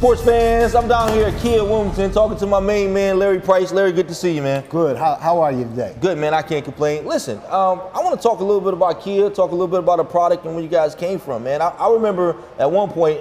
Sports fans, I'm down here at Kia Wilmington talking to my main man, Larry Price. Larry, good to see you, man. Good. How are you today? Good, man. I can't complain. Listen, I want to talk a little bit about Kia, talk a little bit about the product and where you guys came from, man. I remember at one point,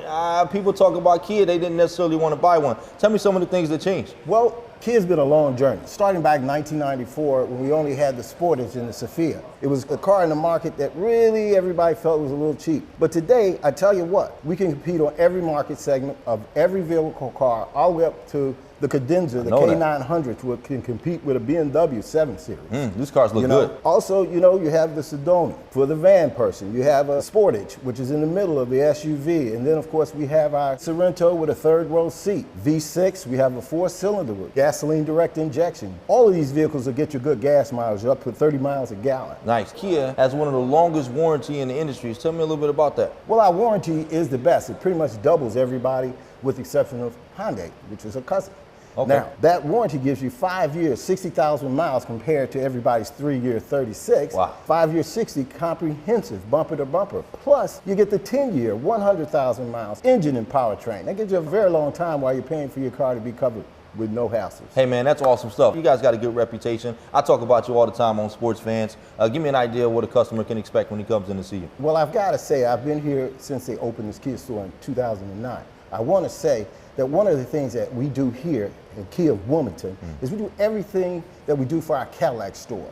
people talk about Kia, they didn't necessarily want to buy one. Tell me some of the things that changed. Well, Kia's been a long journey. Starting back in 1994, when we only had the Sportage and the Sophia. It was a car in the market that really everybody felt was a little cheap. But today, I tell you what, we can compete on every market segment of every vehicle car, all the way up to the Cadenza, the K900, which can compete with a BMW 7 Series. These cars look good. Also, you have the Sedona for the van person. You have a Sportage, which is in the middle of the SUV. And then, of course, we have our Sorento with a third row seat. V6, we have a 4-cylinder with gasoline direct injection. All of these vehicles will get you good gas mileage, up to 30 miles a gallon. Nice. Kia has one of the longest warranty in the industry. Tell me a little bit about that. Well, our warranty is the best. It pretty much doubles everybody with the exception of Hyundai, which is a cousin. Okay. Now, that warranty gives you 5 years, 60,000 miles compared to everybody's 3-year 36. Wow. 5-year 60 comprehensive bumper to bumper. Plus, you get the 10-year 100,000 miles engine and powertrain. That gives you a very long time while you're paying for your car to be covered with no hassles. Hey man, that's awesome stuff. You guys got a good reputation. I talk about you all the time on Sports Fans. Give me an idea of what a customer can expect when he comes in to see you. Well, I've got to say, I've been here since they opened this Kia store in 2009. I want to say that one of the things that we do here in Kia Wilmington is we do everything that we do for our Cadillac store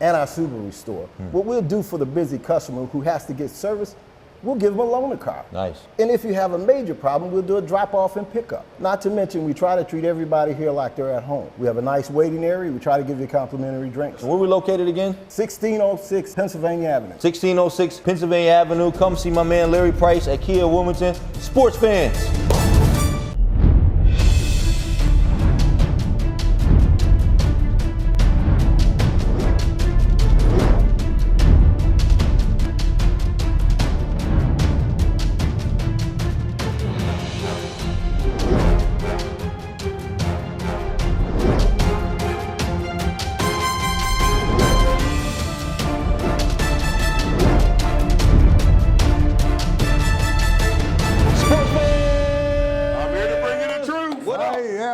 and our Subaru store. What we'll do for the busy customer who has to get service, we'll give them a loaner car. Nice. And if you have a major problem, we'll do a drop-off and pickup. Not to mention, we try to treat everybody here like they're at home. We have a nice waiting area. We try to give you complimentary drinks. Where we located again? 1606 Pennsylvania Avenue. 1606 Pennsylvania Avenue. Come see my man Larry Price at Kia Wilmington. Sports Fans.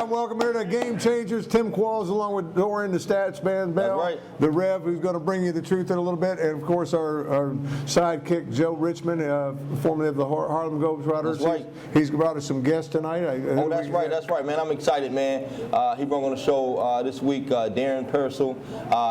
Welcome here to Game Changers. Tim Qualls along with Dorian, the stats man, Bell, right. the Rev, who's going to bring you the truth in a little bit, and of course our sidekick Joe Richmond, formerly of the Harlem Globetrotters. That's right. He's brought us some guests tonight. That's right, man. I'm excited, man. He brought on the show this week, Darren Purcell.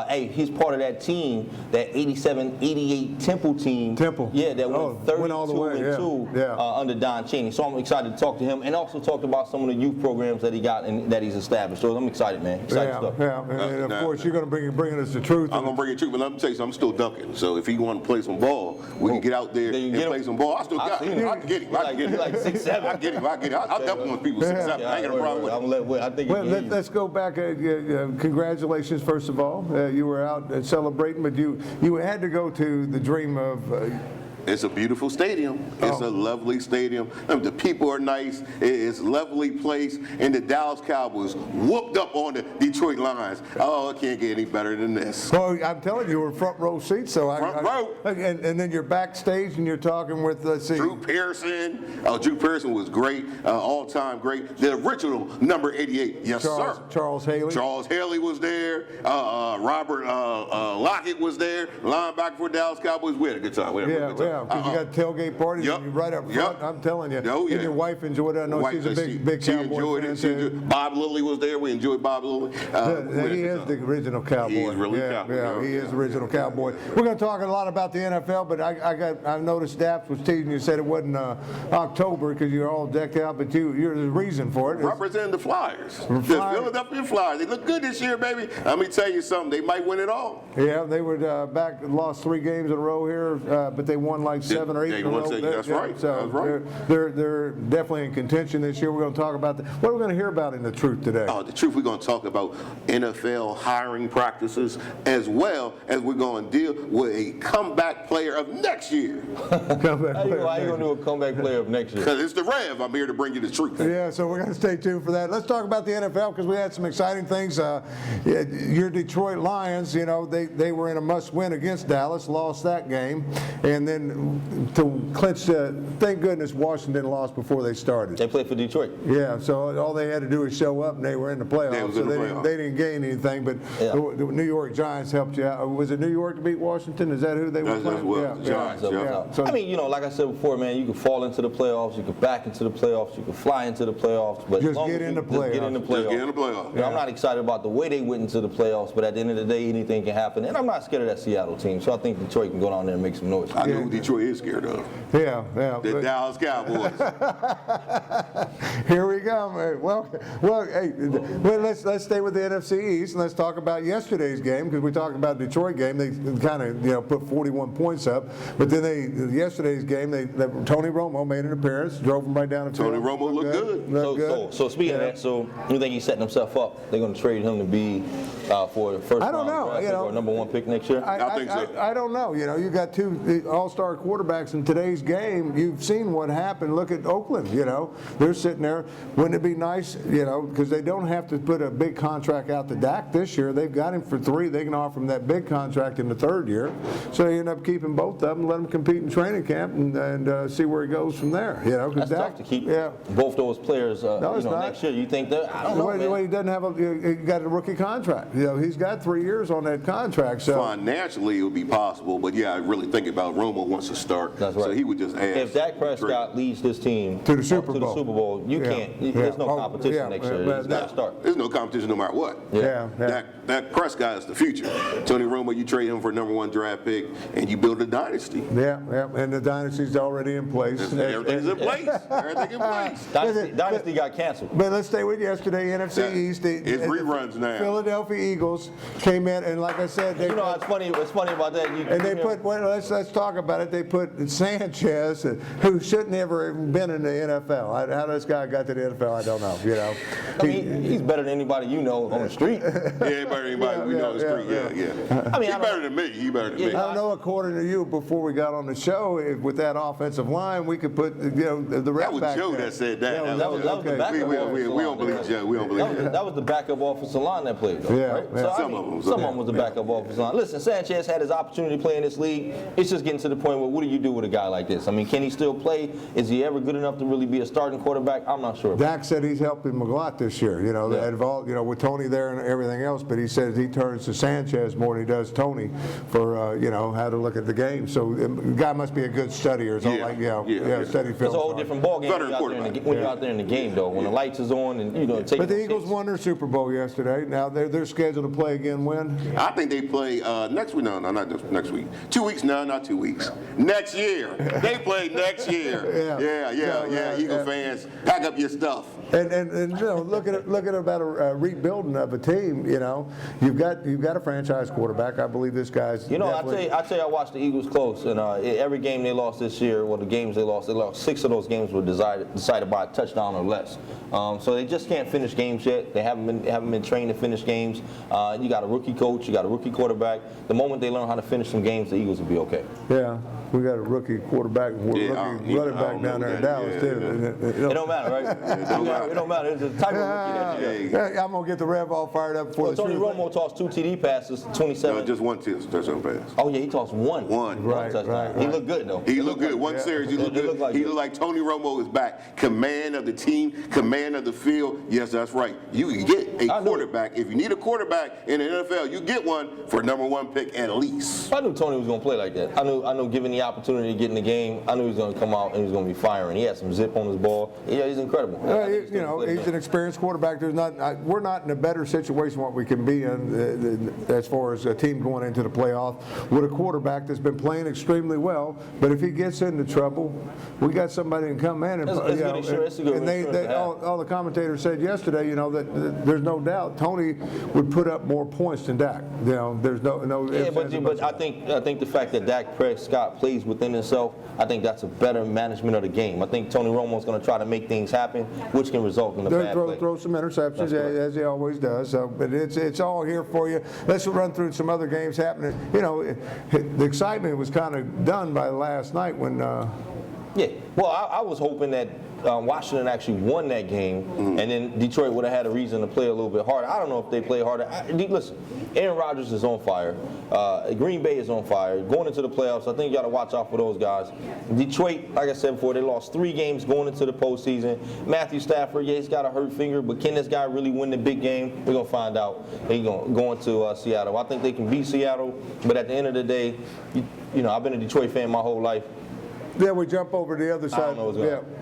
Hey, he's part of that team, that 87-88 Temple team. Temple. Yeah, that went 32-2 under Don Chaney. So I'm excited to talk to him and also talk about some of the youth programs that he got and that he's established. So I'm excited, man. Excited stuff. Yeah, and of course you're going to bring us the truth. I'm going to bring you the truth, but let me tell you something, I'm still dunking. So if he want to play some ball, we can get out there and play some ball. I still got him. I can get him. I can get him. Like 6'7". I get him. I'll definitely want people 6'7". I ain't got a problem with it. Let's go back. Congratulations, first of all. You were out celebrating, but you had to go to the dream of. It's a beautiful stadium. It's a lovely stadium. The people are nice. It's a lovely place. And the Dallas Cowboys whooped up on the Detroit Lions. Oh, it can't get any better than this. Well, I'm telling you, we're front row seats. So front row. And then you're backstage and you're talking with, let's see. Drew Pearson. Drew Pearson was great. All-time great. The original number 88. Yes, sir. Charles Haley. Charles Haley was there. Robert Lockett was there. Linebacker for Dallas Cowboys. We had a good time. Because you got tailgate parties and you're right up front. I'm telling you. Oh, yeah. And your wife enjoyed it. I know she's a big Cowboy fan. She enjoyed it. Bob Lilly was there. We enjoyed Bob Lilly. He is the original Cowboy. He is really Cowboy. Yeah, he is the original Cowboy. We're going to talk a lot about the NFL, but I noticed Daps was teasing you, said it wasn't October because you're all decked out, but there's a reason for it. Representing the Flyers. The Philadelphia Flyers. They look good this year, baby. Let me tell you something. They might win it all. Yeah, they were back, lost 3 games in a row here, but they won like 7 or 8 in a row. That's right. So that's right. They're definitely in contention this year. We're going to talk about that. What are we going to hear about in the truth today? The truth, we're going to talk about NFL hiring practices as well as we're going to deal with a comeback player of next year. How you going to do a comeback player of next year? Because it's the Rev. I'm here to bring you the truth. Yeah, so we're going to stay tuned for that. Let's talk about the NFL because we had some exciting things. Your Detroit Lions, they were in a must-win against Dallas, lost that game, and then and to clinch thank goodness Washington lost before they started. They played for Detroit. Yeah, so all they had to do was show up, and they were in the playoffs. They didn't gain anything, but the New York Giants helped you out. Was it New York to beat Washington? Is that who they were playing? Giants. So, I mean, like I said before, man, you can fall into the playoffs, you can back into the playoffs, you can fly into the playoffs, but just get in the playoffs. Just get in the playoffs. I'm not excited about the way they went into the playoffs, but at the end of the day, anything can happen. And I'm not scared of that Seattle team, so I think Detroit can go down there and make some noise. I know who Detroit is scared of. Yeah. The Dallas Cowboys. Here we go, man. Well, let's stay with the NFC East and let's talk about yesterday's game, because we talked about the Detroit game. They kind of put 41 points up, but then yesterday's game, Tony Romo made an appearance, drove him right down the field. Tony Romo looked good. So speaking of that, so you think he's setting himself up? They're going to trade him to be for the first round draft pick or number 1 pick next year? I think so. I don't know. You got two all-star quarterbacks in today's game. You've seen what happened. Look at Oakland. They're sitting there. Wouldn't it be nice? Because they don't have to put a big contract out to Dak this year. They've got him for 3. They can offer him that big contract in the 3rd year. So they end up keeping both of them, let them compete in training camp, and see where he goes from there. That's tough to keep both those players. Next year. You think that? I don't know. Well, he doesn't he got a rookie contract. He's got 3 years on that contract. So financially, it would be possible, but I really think about Romo wants to start. That's right. So he would just ask. If Dak Prescott leads this team to the Super Bowl, you can't. There's no competition next year. He's got to start. There's no competition no matter what. Dak Prescott is the future. Tony Romo, you trade him for a number 1 draft pick, and you build a dynasty. And the dynasty's already in place. Everything's in place. Everything in place. Dynasty got canceled. But let's stay with yesterday, NFC East. It's reruns now. Philadelphia Eagles came in, and like I said, what's funny about that? Let's talk about it. They put Sanchez, who shouldn't ever have been in the NFL. How this guy got to the NFL, I don't know. I mean, he's better than anybody you know on the street. Better than anybody we know on the street. I mean, he's better than me. He's better than me. I don't know. According to you, before we got on the show, with that offensive line, we could put the rep back. That was Joe that said that. That was the backup. We don't believe Joe. We don't believe Joe. That was the backup offensive line that played. Right? So, some of them was the backup offensive line. Listen, Sanchez had his opportunity to play in this league. It's just getting to the point where what do you do with a guy like this? I mean, can he still play? Is he ever good enough to really be a starting quarterback? I'm not sure. Dak said he's helping him a lot this year. With Tony there and everything else. But he says he turns to Sanchez more than he does Tony for how to look at the game. So the guy must be a good studier. Study film. It's a whole different ballgame when you're out there in the game, though. When the lights is on and But the Eagles won their Super Bowl yesterday. Now they're scheduled to play again when? I think they play next week. No, not next week. 2 weeks? No, not 2 weeks. Next year. They play next year. Yeah. Eagle fans, pack up your stuff. And look at it about a rebuilding of a team. You've got a franchise quarterback. I believe this guy's. I tell you, I watched the Eagles close, and every game they lost this year, the games they lost 6 of those games were decided by a touchdown or less. So they just can't finish games yet. They haven't been trained to finish games. You got a rookie coach, you got a rookie quarterback. The moment they learn how to finish some games, the Eagles will be okay. Yeah. We got a rookie quarterback and rookie running back down there in Dallas, too. It don't matter, right? It don't matter. It's the type of rookie that you got. I'm going to get the rev all fired up before Tony Romo tossed 2 TD passes, 27. No, just 1 touchdown pass. Oh, yeah, he tossed one. Right. He looked good, though. He looked good. One series, he looked good. He looked like Tony Romo is back. Command of the team, command of the field. Yes, that's right. You can get a quarterback. If you need a quarterback in the NFL, you get one for number 1 pick at least. I knew Tony was going to play like that. I knew given the opportunity to get in the game, I knew he was going to come out and he was going to be firing. He had some zip on his ball. Yeah, he's incredible. He's an experienced quarterback. We're not in a better situation what we can be in as far as a team going into the playoff with a quarterback that's been playing extremely well. But if he gets into trouble, we got somebody who can come in and all the commentators said yesterday, that there's no doubt Tony would put up more points than Dak. There's no. Yeah, but I think the fact that Dak Prescott plays within himself, I think that's a better management of the game. I think Tony Romo's going to try to make things happen, which can result in a bad play. Throw some interceptions as he always does. So, but it's all here for you. Let's run through some other games happening. The excitement was kind of done by last night when. Yeah. Well, I was hoping that Washington actually won that game, and then Detroit would have had a reason to play a little bit harder. I don't know if they play harder. Listen, Aaron Rodgers is on fire. Green Bay is on fire. Going into the playoffs, I think you got to watch out for those guys. Detroit, like I said before, they lost 3 games going into the postseason. Matthew Stafford, yeah, he's got a hurt finger, but can this guy really win the big game? We're going to find out. He's going to Seattle. I think they can beat Seattle, but at the end of the day, you know, I've been a Detroit fan my whole life. Then we jump over to the other side.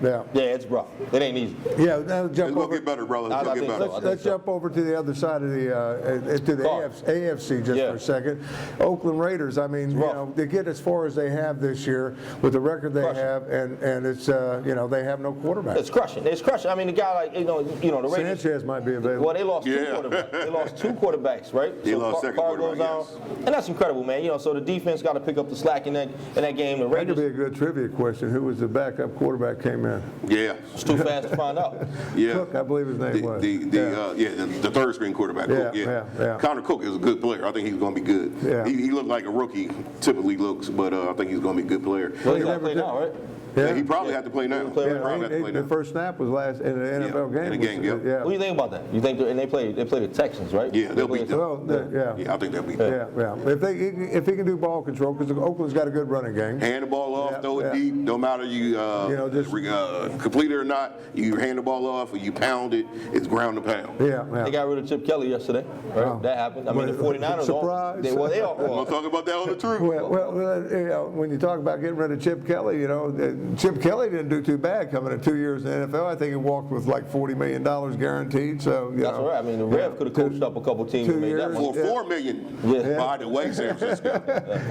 Yeah, it's rough. It ain't easy. Yeah, now jump It's going over. to get better, brother. It's going to get better. Let's jump over to the other side of the to the AFC just for a second. Oakland Raiders. I mean, you know, they get as far as they have this year with the record they have, and it's you know, they have no quarterback. It's crushing. It's crushing. I mean, the guy like the Raiders. Sanchez might be available. Well, they lost 2 quarterbacks. They lost 2 quarterbacks, right? They lost second quarterback, yes. And that's incredible, man. You know, so the defense got to pick up the slack in that game. The That Raiders. could be a good trivia question. Who was the backup quarterback came in? Yeah. It's too fast to find out. Yeah. Cook, I believe his name was. The third string quarterback. Cook, yeah. Connor Cook is a good player. I think he's going to be good. Yeah. He looked like a rookie, typically looks, but I think he's going to be a good player. Well, he's got to play now, right? Yeah, he probably had to play now. The first snap was last in an NFL game. In a game, yeah. What do you think about that? You think they play the Texans, right? Yeah, they'll beat them. Well, Yeah, I think they'll beat them. Yeah. If he can do ball control, because Oakland's got a good running game. Hand the ball off, throw it deep. No matter you just complete it or not, you hand the ball off or you pound it. It's ground to pound. Yeah. They got rid of Chip Kelly yesterday, right? Oh. That happened. I mean, the 49ers. Surprise. They all. We'll talk about that on the truth. Well, you know, when you talk about getting rid of Chip Kelly, you know, Chip Kelly didn't do too bad coming in 2 years in the NFL. I think he walked with like $40 million guaranteed. So that's all right. I mean, the Rev could have coached up a couple teams and made that For $4 million, by the way, San Francisco.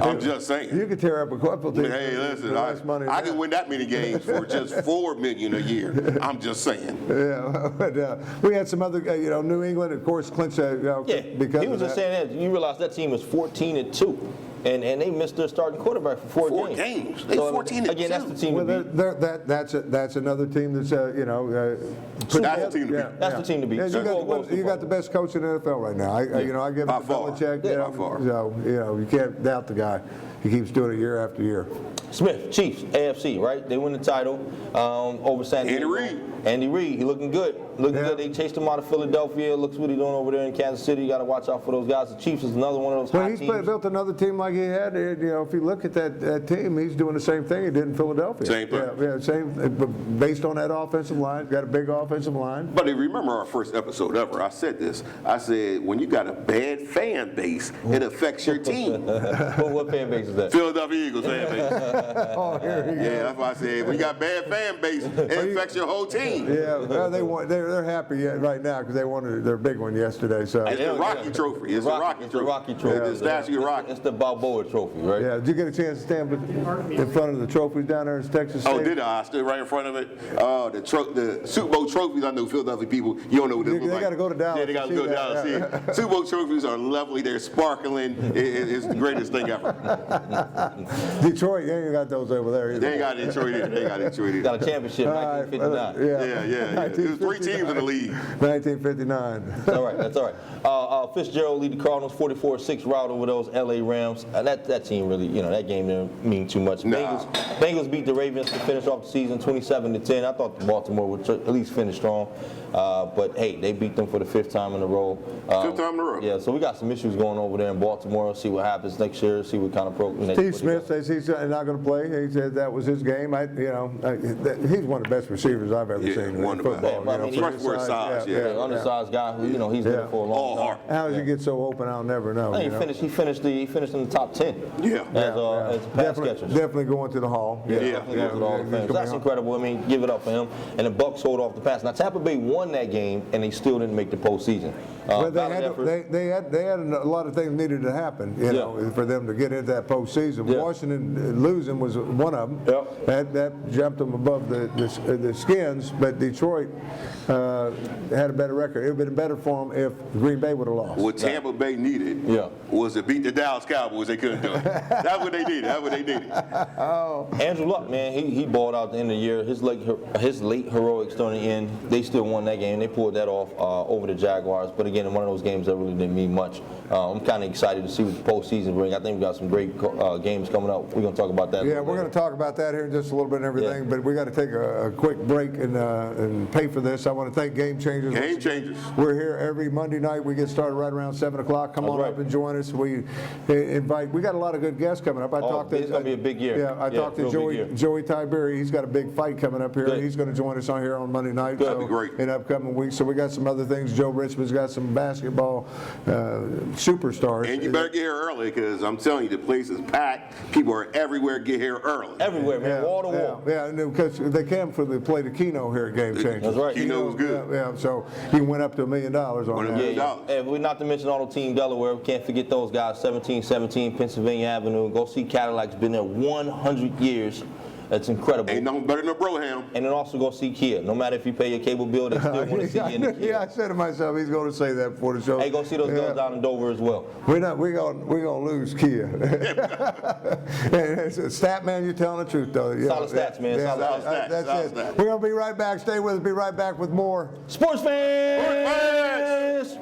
I'm just saying. You could tear up a couple teams. Hey, listen, I can win that many games for just $4 million a year. I'm just saying. Yeah, but we had some other, New England, of course, clinched because he was just saying that. You realize that team was 14-2. And they missed their starting quarterback for 4 games. They 14-2. Again, that's the team well, to beat. That's another team that's that's the team to beat. That's the team to beat. Yeah, you got the best coach in the NFL right now. I give it to Belichick. By far. So you can't doubt the guy. He keeps doing it year after year. Smith, Chiefs, AFC, right? They win the title over San Diego. Andy Reid, he looking good. Good. They chased him out of Philadelphia. Looks what he's doing over there in Kansas City. You got to watch out for those guys. The Chiefs is another one of those hot teams. He's built another team like he had. If you look at that team, he's doing the same thing he did in Philadelphia. Same thing. Yeah, same. Based on that offensive line, got a big offensive line. But if you remember our first episode ever, I said this. I said, when you got a bad fan base, it affects your team. What fan base is that? Philadelphia Eagles fan base. Oh, here we go. Yeah, that's why I said, when you got bad fan base, it affects your whole team. Yeah, well, they're happy right now because they won their big one yesterday. So it's the Rocky Trophy. It's the Rocky Trophy. The statue of Rocky. It's the Balboa Trophy, right? Yeah. Did you get a chance to stand in front of the trophies down there in Texas? Oh, did I? I stood right in front of it. The Super Bowl trophies. I know Philadelphia people. You don't know what they look like. They got to go to Dallas. Yeah, they got to go to Dallas. See it. Super Bowl trophies are lovely. They're sparkling. It's the greatest thing ever. Detroit, you ain't got those over there either. They ain't got Detroit either. They got Detroit either. Got a championship, 1959. Yeah. There's 3 teams in the league. 1959. That's all right. Fitzgerald lead the Cardinals 44-6 rout over those LA Rams. That team really, that game didn't mean too much. Nah. Bengals beat the Ravens to finish off the season 27-10. I thought Baltimore would at least finish strong. But hey, they beat them for the 5th time in a row. 5th time in a row. Yeah, so we got some issues going over there in Baltimore. See what happens next year. See what kind of program. Steve Smith says he's not going to play. He said that was his game. He's one of the best receivers I've ever seen in football. Freshman size. Undersized guy who he's there for a long time. How does he get so open? I'll never know. He finished in the top 10. As pass catchers. Definitely going to the Hall. That's incredible. I mean, give it up for him. And the Bucks hold off the pass. Now Tampa Bay won that game, and they still didn't make the postseason. But they had a lot of things needed to happen, for them to get into that postseason. Yeah. Washington losing was one of them. Yep. That jumped them above the Skins, but Detroit had a better record. It would have been better for them if Green Bay would have lost. lost. What Tampa Bay needed was to beat the Dallas Cowboys. They couldn't do it. That's what they needed. That's what they needed. Andrew Luck, man, he balled out at the end of the year. His late heroics during the end, they still won that game. They pulled that off over the Jaguars. But again, in one of those games that really didn't mean much. I'm kind of excited to see what the postseason brings. I think we got some great games coming up. We're going to talk about that. Yeah, we're going to talk about that here in just a little bit and everything. But we got to take a quick break and pay for this. I want to thank Game Changers. Game Changers. We're here every Monday night. We get started right around 7 o'clock. Come on up and join us. We got a lot of good guests coming up. It's going to be a big year. Yeah, I talked to Joey Tiberi. He's got a big fight coming up here. Good. He's going to join us on here on Monday night. That'd be great. In upcoming weeks. So we got some other things. Joe Richmond's got some basketball superstars. And you better get here early because I'm telling you, the place is packed. People are everywhere. Get here early. Everywhere, man. Wall to wall. Yeah, because they came for the play to Keno here at Game Changers. That's right. Keno was good. Yeah, so he went up to $1 million on $1 that. million. And we're not to mention Auto Team Delaware. We can't forget those guys. 1717 Pennsylvania Avenue. Go see Cadillac's been there 100 years. That's incredible. Ain't nothing better than Broham. And then also go see Kia. No matter if you pay your cable bill, they still want to see you in the Kia. Yeah, I said to myself, he's going to say that before the show. Hey, go see those guys down in Dover as well. We're gonna lose Kia. Stat man, you're telling the truth though. Solid stats, man. Yeah, Solid stats. that's Solid it. stats. We're gonna be right back. Stay with us. Be right back with more Sports fans!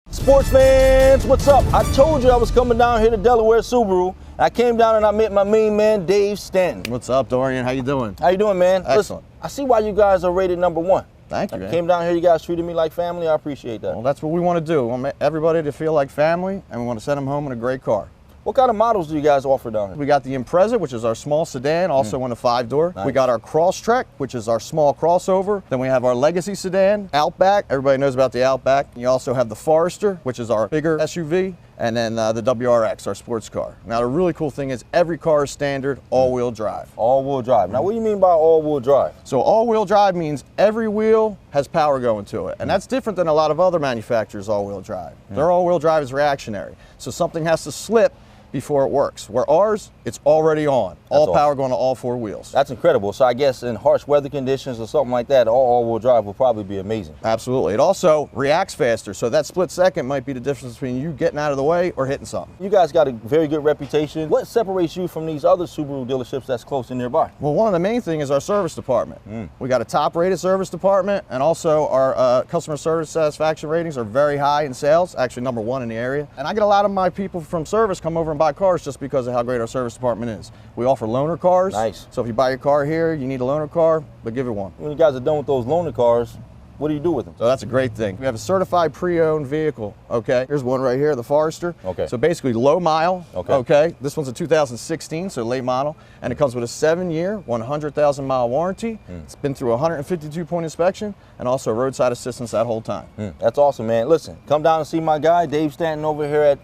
Sports fans, what's up? I told you I was coming down here to Delaware Subaru. I came down and I met my main man, Dave Stanton. What's up, Dorian? How you doing? How you doing, man? Excellent. Listen, I see why you guys are rated #1. Thank you, I man. came down here, you guys treated me like family. I appreciate that. Well, that's what we want to do. We want everybody to feel like family, and we want to send them home in a great car. What kind of models do you guys offer down here? We got the Impreza, which is our small sedan, also in a 5-door. Nice. We got our Crosstrek, which is our small crossover. Then we have our Legacy sedan, Outback. Everybody knows about the Outback. You also have the Forester, which is our bigger SUV. And then the WRX, our sports car. Now, the really cool thing is every car is standard all-wheel drive. All-wheel drive. Now, what do you mean by all-wheel drive? So all-wheel drive means every wheel has power going to it. And that's different than a lot of other manufacturers' all-wheel drive. Their all-wheel drive is reactionary. So something has to slip before it works. Where ours, it's already on. All power going to all 4 wheels. That's incredible. So I guess in harsh weather conditions or something like that, all-wheel drive will probably be amazing. Absolutely. It also reacts faster. So that split second might be the difference between you getting out of the way or hitting something. You guys got a very good reputation. What separates you from these other Subaru dealerships that's close and nearby? Well, one of the main things is our service department. We got a top-rated service department, and also our customer service satisfaction ratings are very high in sales, actually #1 in the area. And I get a lot of my people from service come over and buy cars just because of how great our service department is. We offer loaner cars. Nice. So if you buy your car here, you need a loaner car, but give it one. When you guys are done with those loaner cars, what do you do with them? So that's a great thing. We have a certified pre-owned vehicle, okay? Here's one right here, the Forester. Okay. So basically low mile, okay. This one's a 2016, so late model, and it comes with a 7-year, 100,000 mile warranty. It's been through a 152-point inspection, and also roadside assistance that whole time. That's awesome, man. Listen, come down and see my guy, Dave Stanton, over here at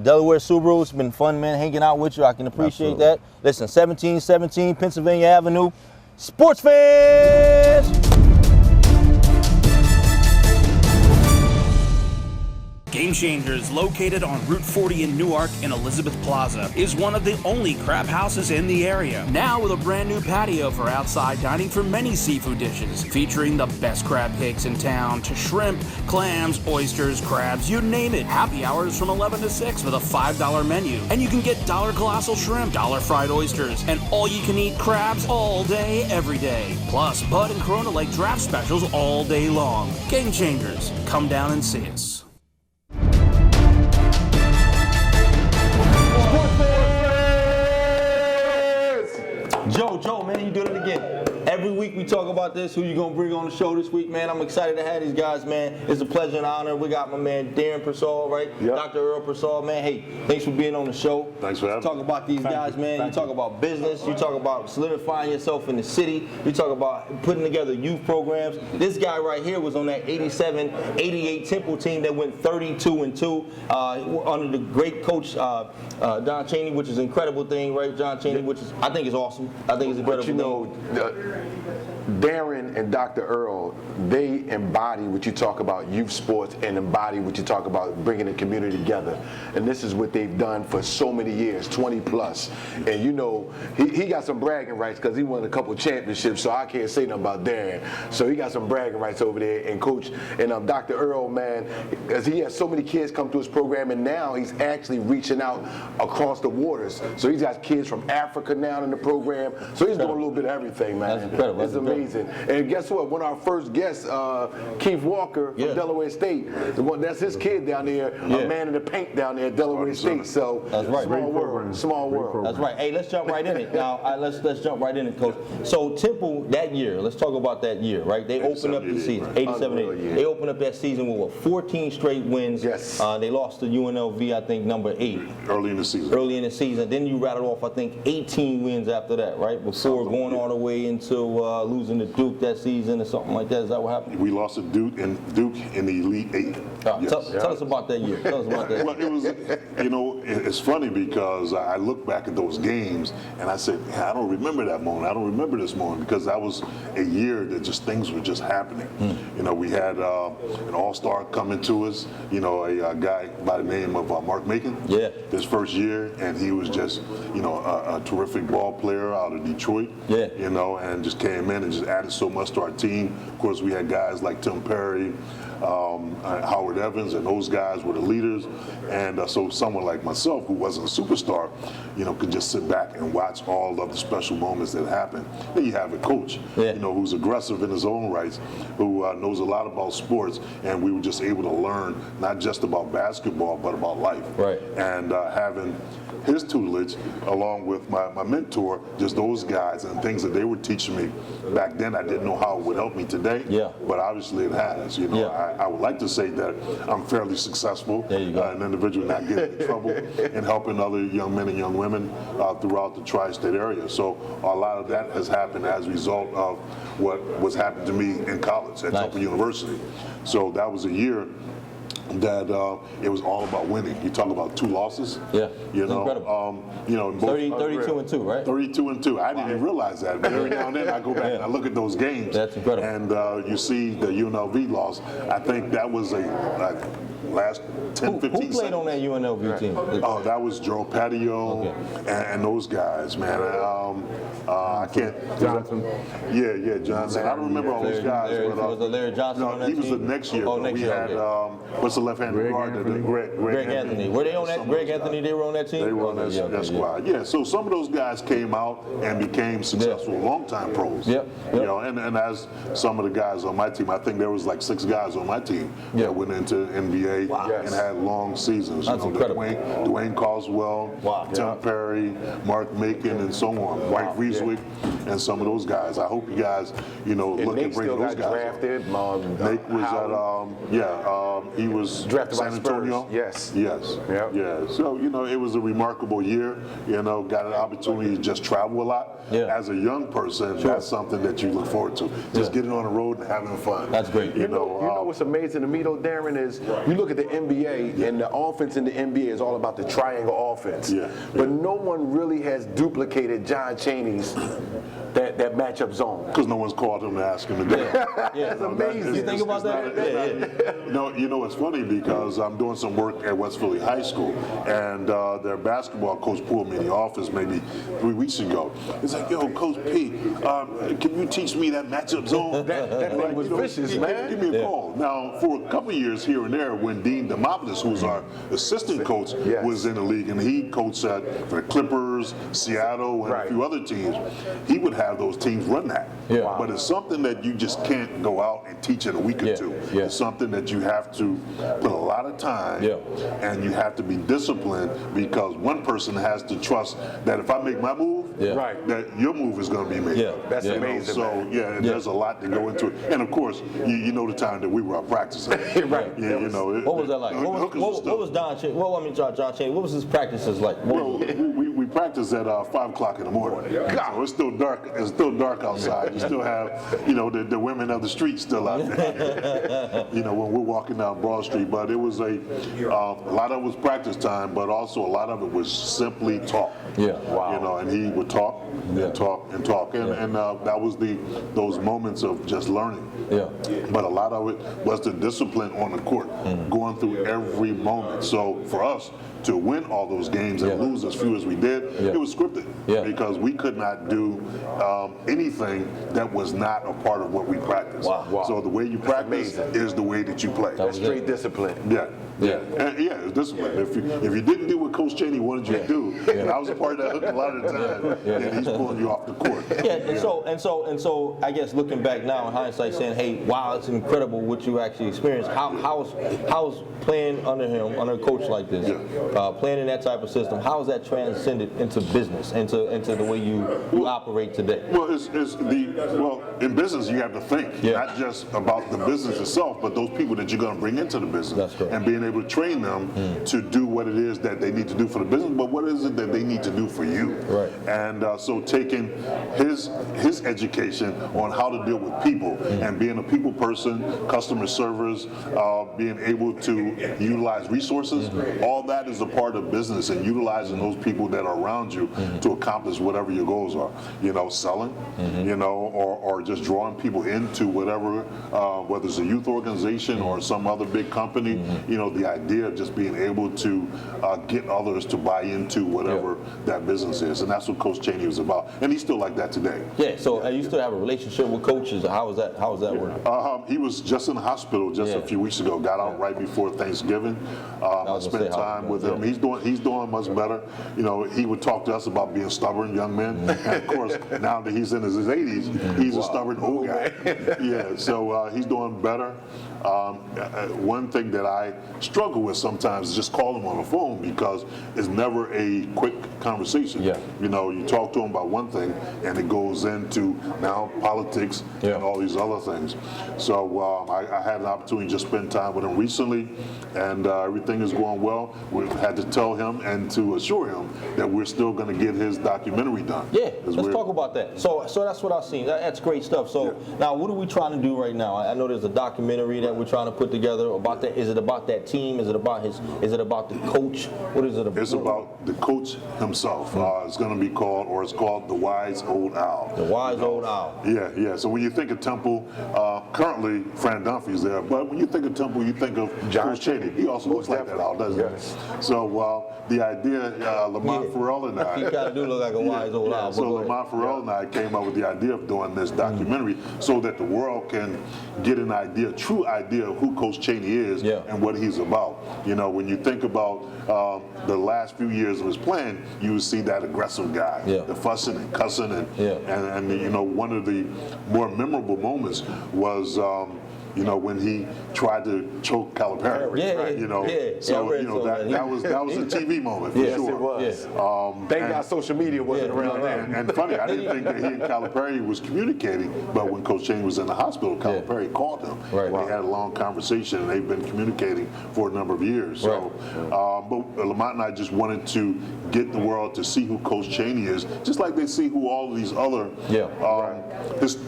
Delaware Subaru. It's been fun, man, hanging out with you. I can appreciate that. Listen, 1717 Pennsylvania Avenue. Sports fans! Game Changers, located on Route 40 in Newark in Elizabeth Plaza, is one of the only crab houses in the area. Now with a brand new patio for outside dining for many seafood dishes, featuring the best crab cakes in town, to shrimp, clams, oysters, crabs, you name it. Happy hours from 11 to 6 with a $5 menu. And you can get $1 colossal shrimp, $1 fried oysters, and all-you-can-eat crabs all day, every day. Plus, Bud and Corona Lake draft specials all day long. Game Changers, come down and see us. Joe, man, you doing it again. Every week we talk about this, who you gonna bring on the show this week, man. I'm excited to have these guys, man. It's a pleasure and honor. We got my man Darren Persall, right? Yep. Dr. Earl Persall, man. Hey, thanks for being on the show. Thanks for having me. Talk about these guys, man. You talk about business. You talk about solidifying yourself in the city. You talk about putting together youth programs. This guy right here was on that 87-88 Temple team that went 32-2 under the great coach Don Chaney, which is an incredible thing, right? John Chaney, which is I think is awesome. I think it's a But incredible you know, Darren and Dr. Earl, they embody what you talk about youth sports and embody what you talk about bringing the community together. And this is what they've done for so many years, 20 plus. And you know, he got some bragging rights because he won a couple championships, so I can't say nothing about Darren. So he got some bragging rights over there. And Coach, and Dr. Earl, man, because he has so many kids come through his program, and now he's actually reaching out across the waters. So he's got kids from Africa now in the program. So he's doing a little bit of everything, man. That's incredible. It's amazing. And guess what? One of our first guests, Keith Walker from Delaware State, that's his kid down there, a man in the paint down there at Delaware State. So that's right. Small world. Small world. That's right. Hey, let's jump right in it. Now, let's jump right in it, Coach. So Temple that year, let's talk about that year, right? They opened up the season, 87, 88. They opened up that season with what, 14 straight wins. Yes. They lost to UNLV, I think, number 8. Early in the season. Early in the season. Then you rattled off, I think, 18 wins after that, right? Before going all the way into losing to Duke that season or something like that. Is that what happened? We lost to Duke in the Elite Eight. Yes. Tell us about that year. Tell us about that. Well, it was, you know, it's funny because I look back at those games and I said, I don't remember that moment. I don't remember this moment because that was a year that just things were just happening. You know, we had an all-star coming to us, you know, a guy by the name of Mark Macon. Yeah. His first year, and he was just, you know, a terrific ball player out of Detroit. Yeah. You know, and just came in and just added so much to our team. Of course, we had guys like Tim Perry, Howard Evans, and those guys were the leaders. And so someone like myself, who wasn't a superstar, you know, could just sit back and watch all of the special moments that happen. Then you have a coach, you know, who's aggressive in his own rights, who knows a lot about sports, and we were just able to learn not just about basketball, but about life. Right. And having his tutelage, along with my mentor, just those guys and things that they were teaching me back then, I didn't know how it would help me today. Yeah. But obviously it has. You know, I would like to say that I'm fairly successful, an individual not getting in trouble and helping other young men and young women throughout the tri-state area. So a lot of that has happened as a result of what was happening to me in college at Temple University. So that was a year that it was all about winning. You talk about 2 losses. Yeah, you know, incredible. You know, 32-2, right? 32-2. I didn't even realize that, but every now and then I go back and I look at those games. That's incredible. And you see the UNLV loss. I think that was a last 10, 15 Who played on that UNLV team? Oh, that was Joe Patio and those guys, man. I can't. Johnson. Yeah, Johnson. I don't remember all those guys. Was it Larry Johnson on that he was team? the next year. Oh, next we year. had what's the left-handed guard? Greg Anthony. Were they on that? Greg Anthony. They were on that team. They were on that squad. Yeah. So some of those guys came out and became successful long-time pros. Yep. You know, and as some of the guys on my team, I think there was like 6 guys on my team that went into NBA and had long seasons. That's incredible. Dwayne Caldwell, Tim Perry, Mark Macon, and so on. Mike Rieswick, and some of those guys. I hope you guys, you know, look and bring those guys. Drafted. Nate was at he was drafted San by Antonio. Spurs. Yes. Yeah. So you know, it was a remarkable year. You know, got an opportunity to just travel a lot. As a young person, that's something that you look forward to. Just getting on the road and having fun. That's great. You know what's amazing to me though, Darren, is you look at the NBA and the offense in the NBA is all about the triangle offense. But no one really has duplicated John Chaney's that matchup zone. Because no one's called him to ask him to do it. That's amazing. You think about that? No, you know, it's funny because I'm doing some work at West Philly High School, and their basketball coach pulled me in the office maybe 3 weeks ago. He's like, yo, Coach P, can you teach me that matchup zone? that thing was vicious, man. Give me a call. Now, for a couple of years here and there, when Dean Demopoulos, who's our assistant coach, was in the league, and he coached at the Clippers, Seattle, and a few other teams, he would have those teams run that. But it's something that you just can't go out and teach in a week or two. It's something that you have to put a lot of time and you have to be disciplined, because one person has to trust that if I make my move, that your move is going to be made. That's amazing. So there's a lot to go into it. And of course, you know the time that we were out practicing. You know, what was that like? What was John Chaney? Well, I mean, John Chaney. What was his practices like? Well, we practice at 5 o'clock in the morning. So it's still dark. It's still dark outside. You still have, you know, the women of the street still out there. You know, when we're walking down Broad Street. But it was a lot of it was practice time, but also a lot of it was simply talk. You know, and he would talk, and talk, and that was those moments of just learning. Yeah. But a lot of it was the discipline on the court, going through every moment. So for us to win all those games and lose as few as we did, it was scripted because we could not do anything that was not a part of what we practiced. Wow. So the way you practice is the way that you play. That's straight discipline. Yeah. And it's discipline. If you didn't do what Coach Chaney wanted you to do, and I was a part of that hook a lot of the time, then he's pulling you off the court. And so I guess looking back now in hindsight, saying, hey, wow, it's incredible what you actually experienced. How's playing under him, under a coach like this, playing in that type of system? How has that transcended into business, into the way you operate today? Well, in business you have to think, not just about the business itself, but those people that you're going to bring into the business, and being able to train them to do what it is that they need to do for the business, but what is it that they need to do for you? Right. And so taking his education on how to deal with people and being a people person, customer service, being able to utilize resources, all that is a part of business, and utilizing those people that are around you to accomplish whatever your goals are. Selling, or just drawing people into whatever, whether it's a youth organization or some other big company, the idea of just being able to get others to buy into whatever that business is. And that's what Coach Chaney was about. And he's still like that today. Yeah, so you still have a relationship with coaches? How is that working? He was just in the hospital just a few weeks ago, got out right before Thanksgiving. I spent time with him. He's doing much better. He would talk to us about being stubborn young men. And of course, now that he's in his 80s, he's a stubborn old guy. So he's doing better. One thing that I struggle with sometimes is just call him on the phone because it's never a quick conversation. You talk to him about one thing and it goes into now politics and all these other things. So I had an opportunity to just spend time with him recently, and everything is going well. We've had to tell him and to assure him that we're still going to get his documentary done. Let's talk about that. So that's what I've seen. That's great stuff. So now what are we trying to do right now? I know there's a documentary that we're trying to put together about that. Is it about that team? Is it about the coach? What is it about? It's about the coach himself. It's going to be called, or it's called The Wise Old Owl. The Wise Old Owl. Yeah. So when you think of Temple, currently Fran Dunphy's there, but when you think of Temple, you think of Coach Chaney. He also looks like that owl, doesn't he? So the idea, Lamont Farrell and I. He kind of do look like a wise old owl. So Lamont Farrell and I came up with the idea of doing this documentary so that the world can get an idea, true idea of who Coach Chaney is and what he's about. When you think about the last few years of his playing, you see that aggressive guy, the fussing and cussing, and one of the more memorable moments was when he tried to choke Calipari. That was a TV moment for sure. Yes, it was. Thank God social media wasn't around then. And funny, I didn't think that he and Calipari was communicating, but when Coach Chaney was in the hospital, Calipari called him. They had a long conversation, and they've been communicating for a number of years. So, but Lamont and I just wanted to get the world to see who Coach Chaney is, just like they see who all of these other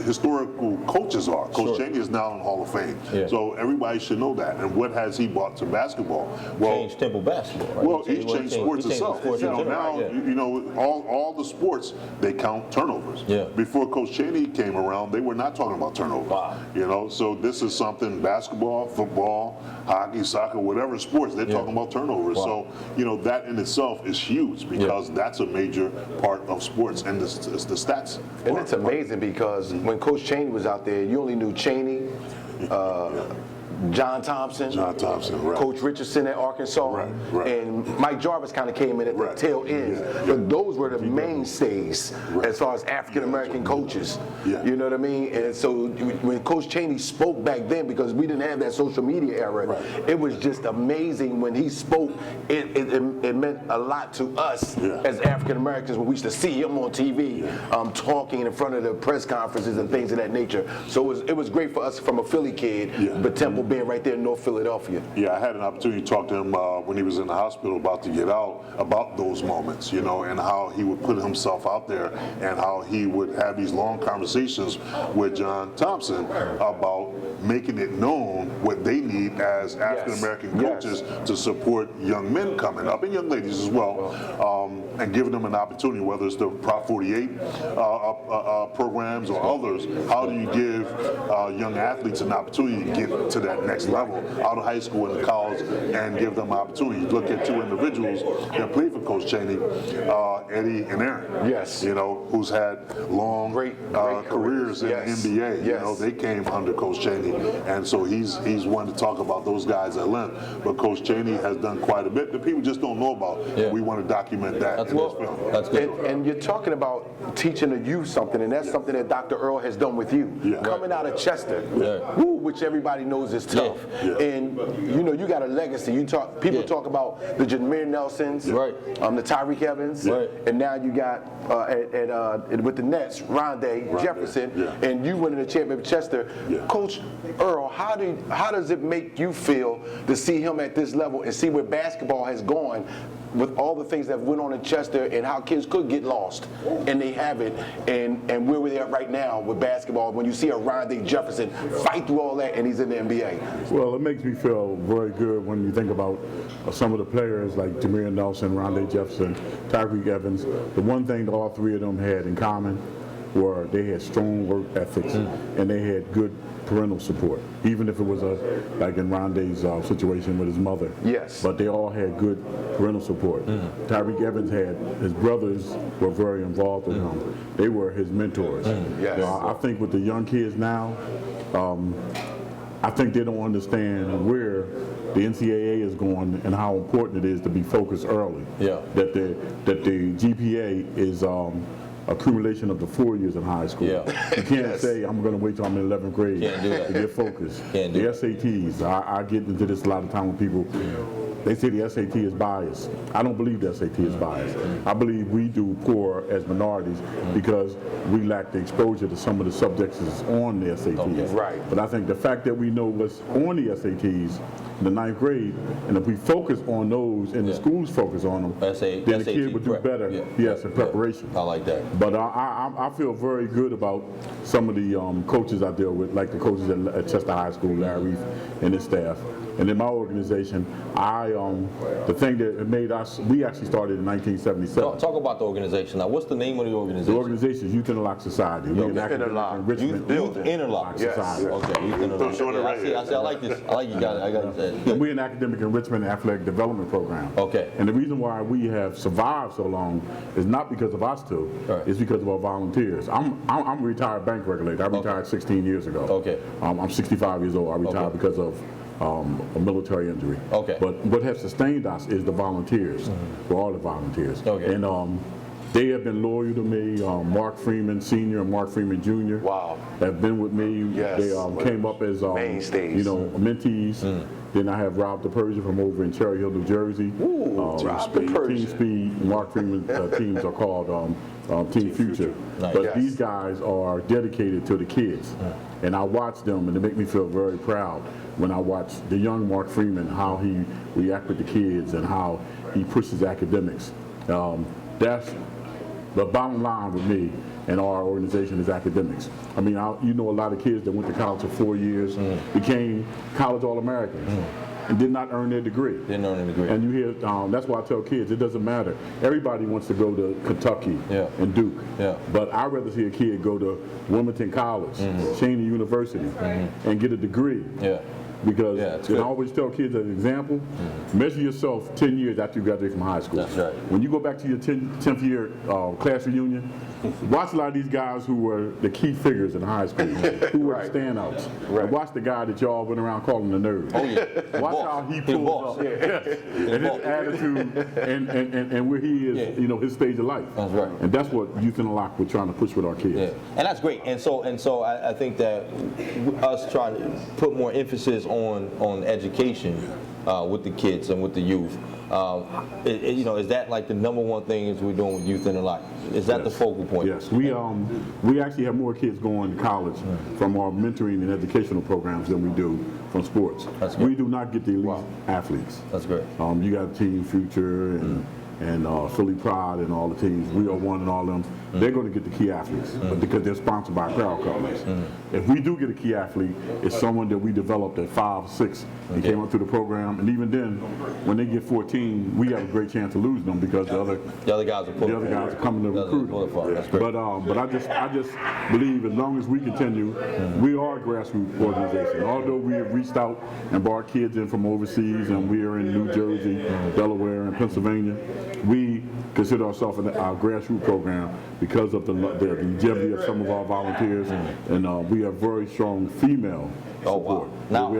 historical coaches are. Coach Chaney is now in the Hall of Fame. So everybody should know that. And what has he brought to basketball? Changed Temple basketball, right? Well, he's changed sports itself. All the sports, they count turnovers. Before Coach Chaney came around, they were not talking about turnovers. So this is something, basketball, football, hockey, soccer, whatever sports, they're talking about turnovers. So, that in itself is huge because that's a major part of sports and the stats. And it's amazing because when Coach Chaney was out there, you only knew Chaney, John Thompson, Coach Richardson at Arkansas, and Mike Jarvis kind of came in at the tail end. But those were the mainstays as far as African American coaches. You know what I mean? And so when Coach Chaney spoke back then, because we didn't have that social media era, it was just amazing when he spoke. It meant a lot to us as African Americans when we used to see him on TV talking in front of the press conferences and things of that nature. So it was great for us from a Philly kid, but Temple being right there in North Philadelphia. Yeah, I had an opportunity to talk to him when he was in the hospital about to get out about those moments, you know, and how he would put himself out there and how he would have these long conversations with John Thompson about making it known what they need as African American coaches to support young men coming up and young ladies as well, and giving them an opportunity, whether it's the Prop 48 programs or others. How do you give young athletes an opportunity to get to that next level out of high school and college and give them opportunity? You look at two individuals that played for Coach Chaney, Eddie and Aaron. Yes. You know, who's had long great careers in the NBA. You know, they came under Coach Chaney, and so he's one to talk about those guys at length. But Coach Chaney has done quite a bit that people just don't know about. We want to document that in this film. That's good. And you're talking about teaching the youth something, and that's something that Dr. Earl has done with you. Coming out of Chester, which everybody knows is tough, and you know you got a legacy. You talk, people talk about the Jameer Nelsons, the Tyreek Evans, and now you got with the Nets, Rondé Jefferson, and you winning the championship with Chester. Coach Earl, how does it make you feel to see him at this level and see where basketball has gone with all the things that went on in Chester and how kids could get lost and they haven't, and where we're at right now with basketball when you see a Rondé Jefferson fight through all that and he's in the NBA? Well, it makes me feel very good when you think about some of the players like Jameer Nelson, Rondé Jefferson, Tyreek Evans. The one thing that all three of them had in common were they had strong work ethics and they had good parental support, even if it was like in Rondé's situation with his mother. But they all had good parental support. Tyreek Evans had, his brothers were very involved with him. They were his mentors. I think with the young kids now, I think they don't understand where the NCAA is going and how important it is to be focused early. That the GPA is accumulation of the 4 years in high school. You can't say, I'm going to wait till I'm in 11th grade to get focused. The SATs, I get into this a lot of time with people, they say the SAT is biased. I don't believe the SAT is biased. I believe we do poor as minorities because we lack the exposure to some of the subjects that's on the SATs. But I think the fact that we know what's on the SATs in the 9th grade, and if we focus on those and the schools focus on them, then the kid would do better. In preparation. I like that. But I feel very good about some of the coaches I deal with, like the coaches at Chester High School, Larry Reef and his staff. And in my organization, the thing that made us, we actually started in 1977. Talk about the organization now. What's the name of the organization? The organization is Youth Interlock Society. Youth Interlock Society. Okay, Youth Interlock. I like this. I like you guys. I got it. We're an academic enrichment and athletic development program. And the reason why we have survived so long is not because of us two. It's because of our volunteers. I'm a retired bank regulator. I retired 16 years ago. I'm 65 years old. I retired because of a military injury. But what has sustained us is the volunteers. We're all the volunteers. And they have been loyal to me. Mark Freeman Sr. and Mark Freeman Jr. Have been with me. They came up as mainstays. mentees. Then I have Rob DePersia from over in Cherry Hill, New Jersey. Team Speed, Mark Freeman teams are called Team Future. But these guys are dedicated to the kids. And I watch them and they make me feel very proud when I watch the young Mark Freeman, how he reacts with the kids and how he pushes academics. That's the bottom line with me and our organization is academics. I mean, you know a lot of kids that went to college for 4 years, became college All-Americans. And did not earn their degree. Didn't earn a degree. And you hear, that's why I tell kids, it doesn't matter. Everybody wants to go to Kentucky and Duke. But I'd rather see a kid go to Wilmington College, Cheney University, and get a degree. Because I always tell kids as an example, measure yourself 10 years after you graduate from high school. When you go back to your 10th year class reunion, watch a lot of these guys who were the key figures in high school, who were the standouts. And watch the guy that y'all went around calling the nerd. Watch how he pulls up. And his attitude and where he is, his stage of life. And that's what Youth Interlock we're trying to push with our kids. And that's great. And so I think that us trying to put more emphasis on education with the kids and with the youth. Is that like the number one thing is we're doing with Youth Interlock? Is that the focal point? Yes, we actually have more kids going to college from our mentoring and educational programs than we do from sports. That's good. We do not get the elite athletes. That's great. You got Team Future and Philly Pride and all the teams. We are one and all of them. They're going to get the key athletes because they're sponsored by apparel companies. If we do get a key athlete, it's someone that we developed at 5, 6 and came up through the program. And even then, when they get 14, we have a great chance of losing them because the other guys are coming to recruit them. But I just believe as long as we continue, we are a grassroots organization. Although we have reached out and brought kids in from overseas, and we are in New Jersey, Delaware, and Pennsylvania, we consider ourselves our grassroots program because of the longevity of some of our volunteers, and we have very strong female support. Now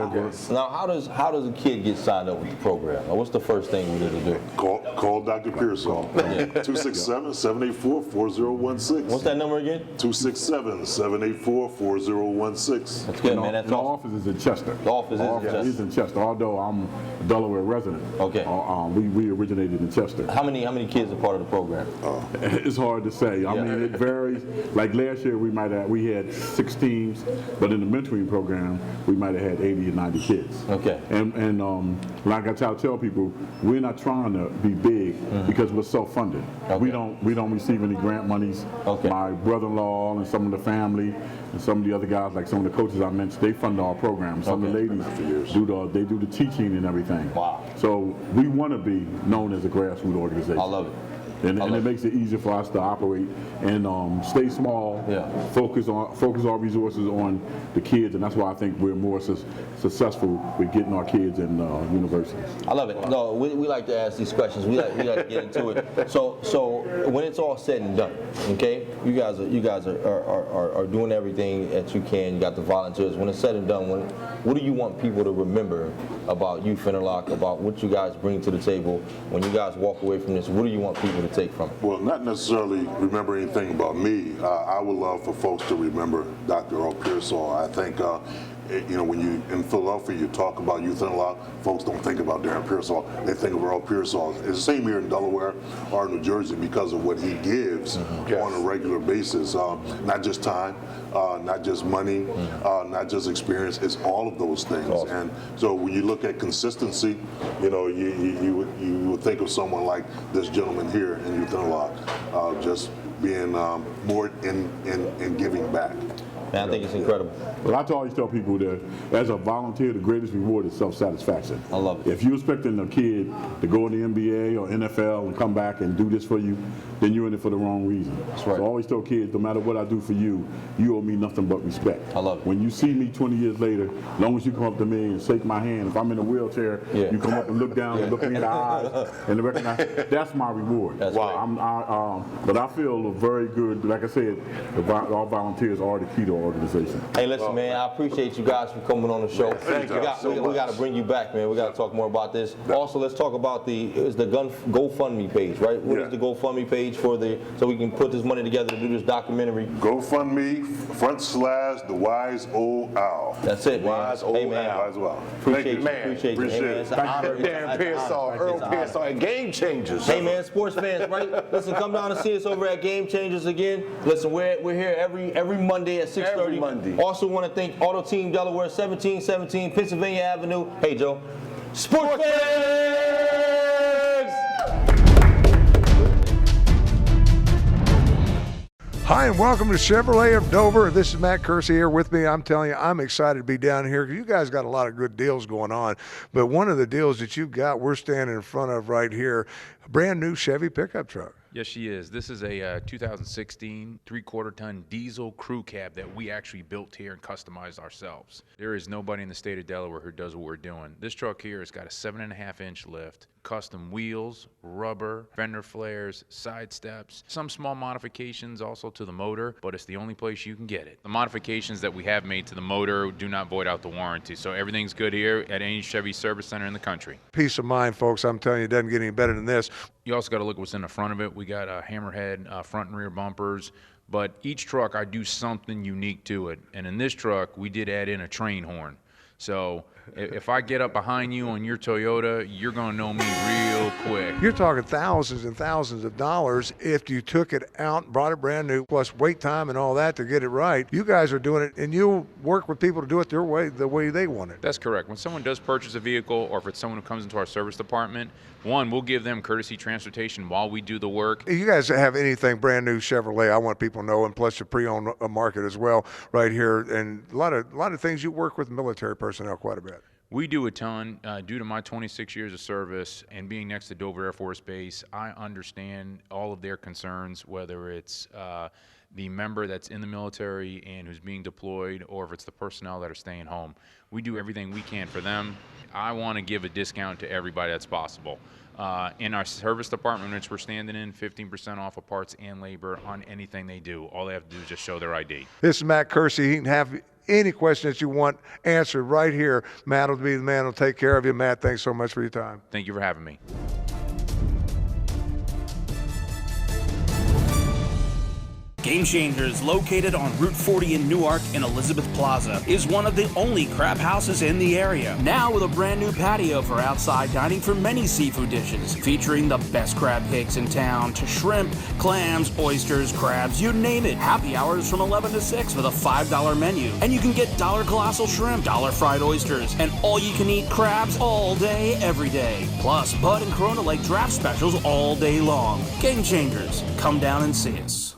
how does a kid get signed up with the program? What's the first thing we need to do? Call Dr. Pearsall. 267-784-4016. What's that number again? 267-784-4016. That's good, man. That's the office is in Chester. The office is in Chester. Although I'm a Delaware resident. Okay. We originated in Chester. How many kids are part of the program? It's hard to say. I mean, it varies. Like last year, we had 6 teams, but in the mentoring program, we might have had 80 or 90 kids. Okay. And like I tell people, we're not trying to be big because we're self-funded. Okay. We don't receive any grant monies. Okay. My brother-in-law and some of the family and some of the other guys, like some of the coaches I mentioned, they fund our program. Some of the ladies do the teaching and everything. Wow. So we want to be known as a grassroots organization. I love it. And it makes it easier for us to operate and stay small, focus our resources on the kids, and that's why I think we're more successful with getting our kids in universities. I love it. No, we like to ask these questions. We like to get into it. So when it's all said and done, okay, you guys are doing everything that you can. You got the volunteers. When it's said and done, what do you want people to remember about Youth Interlock, about what you guys bring to the table? When you guys walk away from this, what do you want people to take from it? Well, not necessarily remember anything about me. I would love for folks to remember Dr. Earl Pearsall. I think when you in Philadelphia, you talk about Youth Interlock, folks don't think about Darren Pearsall. They think of Earl Pearsall. It's the same here in Delaware or New Jersey because of what he gives on a regular basis. Not just time, not just money, not just experience. It's all of those things. Awesome. And so when you look at consistency, you would think of someone like this gentleman here in Youth Interlock, just being more in giving back. Man, I think it's incredible. Well, I always tell people that as a volunteer, the greatest reward is self-satisfaction. I love it. If you're expecting a kid to go in the NBA or NFL and come back and do this for you, then you're in it for the wrong reason. That's right. So I always tell kids, no matter what I do for you, you owe me nothing but respect. I love it. When you see me 20 years later, as long as you come up to me and shake my hand, if I'm in a wheelchair, you come up and look down and look me in the eyes and recognize, that's my reward. That's right. But I feel very good. Like I said, our volunteers are the key to our organization. Hey, listen, man, I appreciate you guys for coming on the show. Thank you so much. We got to bring you back, man. We got to talk more about this. Also, let's talk about the GoFundMe page, right? What is the GoFundMe page so we can put this money together to do this documentary? GoFundMe / the Wise Old Owl. That's it, man. Wise Old Hey, man. Owl. Wise Owl. Appreciate you. Appreciate Hey, man, it's an honor. Darren Pearsall, Earl Pearsall, and Game Changers. Hey, man, sports fans, right? Listen, come down and see us over at Game Changers again. Listen, we're here every Monday at 6:30. Every Monday. Also want to thank Auto Team Delaware, 1717 Pennsylvania Avenue. Hey, Joe. Sports fans! Hi, and welcome to Chevrolet of Dover. This is Matt Kersey here with me. I'm telling you, I'm excited to be down here because you guys got a lot of good deals going on. But one of the deals that you've got, we're standing in front of right here, a brand new Chevy pickup truck. Yes, she is. This is a 2016 3/4-ton diesel crew cab that we actually built here and customized ourselves. There is nobody in the state of Delaware who does what we're doing. This truck here has got a 7.5-inch lift, custom wheels, rubber, fender flares, side steps, some small modifications also to the motor, but it's the only place you can get it. The modifications that we have made to the motor do not void out the warranty, so everything's good here at any Chevy service center in the country. Peace of mind, folks. I'm telling you, it doesn't get any better than this. You also got to look what's in the front of it. We got hammerhead front and rear bumpers, but each truck I do something unique to it. And in this truck, we did add in a train horn. So if I get up behind you on your Toyota, you're going to know me real quick. You're talking thousands and thousands of dollars if you took it out, brought it brand new, plus wait time and all that to get it right. You guys are doing it, and you'll work with people to do it their way, the way they want it. That's correct. When someone does purchase a vehicle, or if it's someone who comes into our service department, one, we'll give them courtesy transportation while we do the work. You guys have anything brand new Chevrolet, I want people to know, and plus the pre-owned market as well right here, and a lot of things you work with military personnel quite a bit. We do a ton. Due to my 26 years of service and being next to Dover Air Force Base, I understand all of their concerns, whether it's the member that's in the military and who's being deployed, or if it's the personnel that are staying home. We do everything we can for them. I want to give a discount to everybody that's possible. In our service department, which we're standing in, 15% off of parts and labor on anything they do. All they have to do is just show their ID. This is Matt Kersey. He can have any question that you want answered right here. Matt will be the man who'll take care of you. Matt, thanks so much for your time. Thank you for having me. Game Changers, located on Route 40 in Newark and Elizabeth Plaza, is one of the only crab houses in the area. Now with a brand new patio for outside dining for many seafood dishes, featuring the best crab cakes in town, to shrimp, clams, oysters, crabs, you name it. Happy hours from 11 to 6 with a $5 menu. And you can get $1 colossal shrimp, $1 fried oysters, and all-you-can-eat crabs all day, every day. Plus, Bud and Corona Lake draft specials all day long. Game Changers, come down and see us.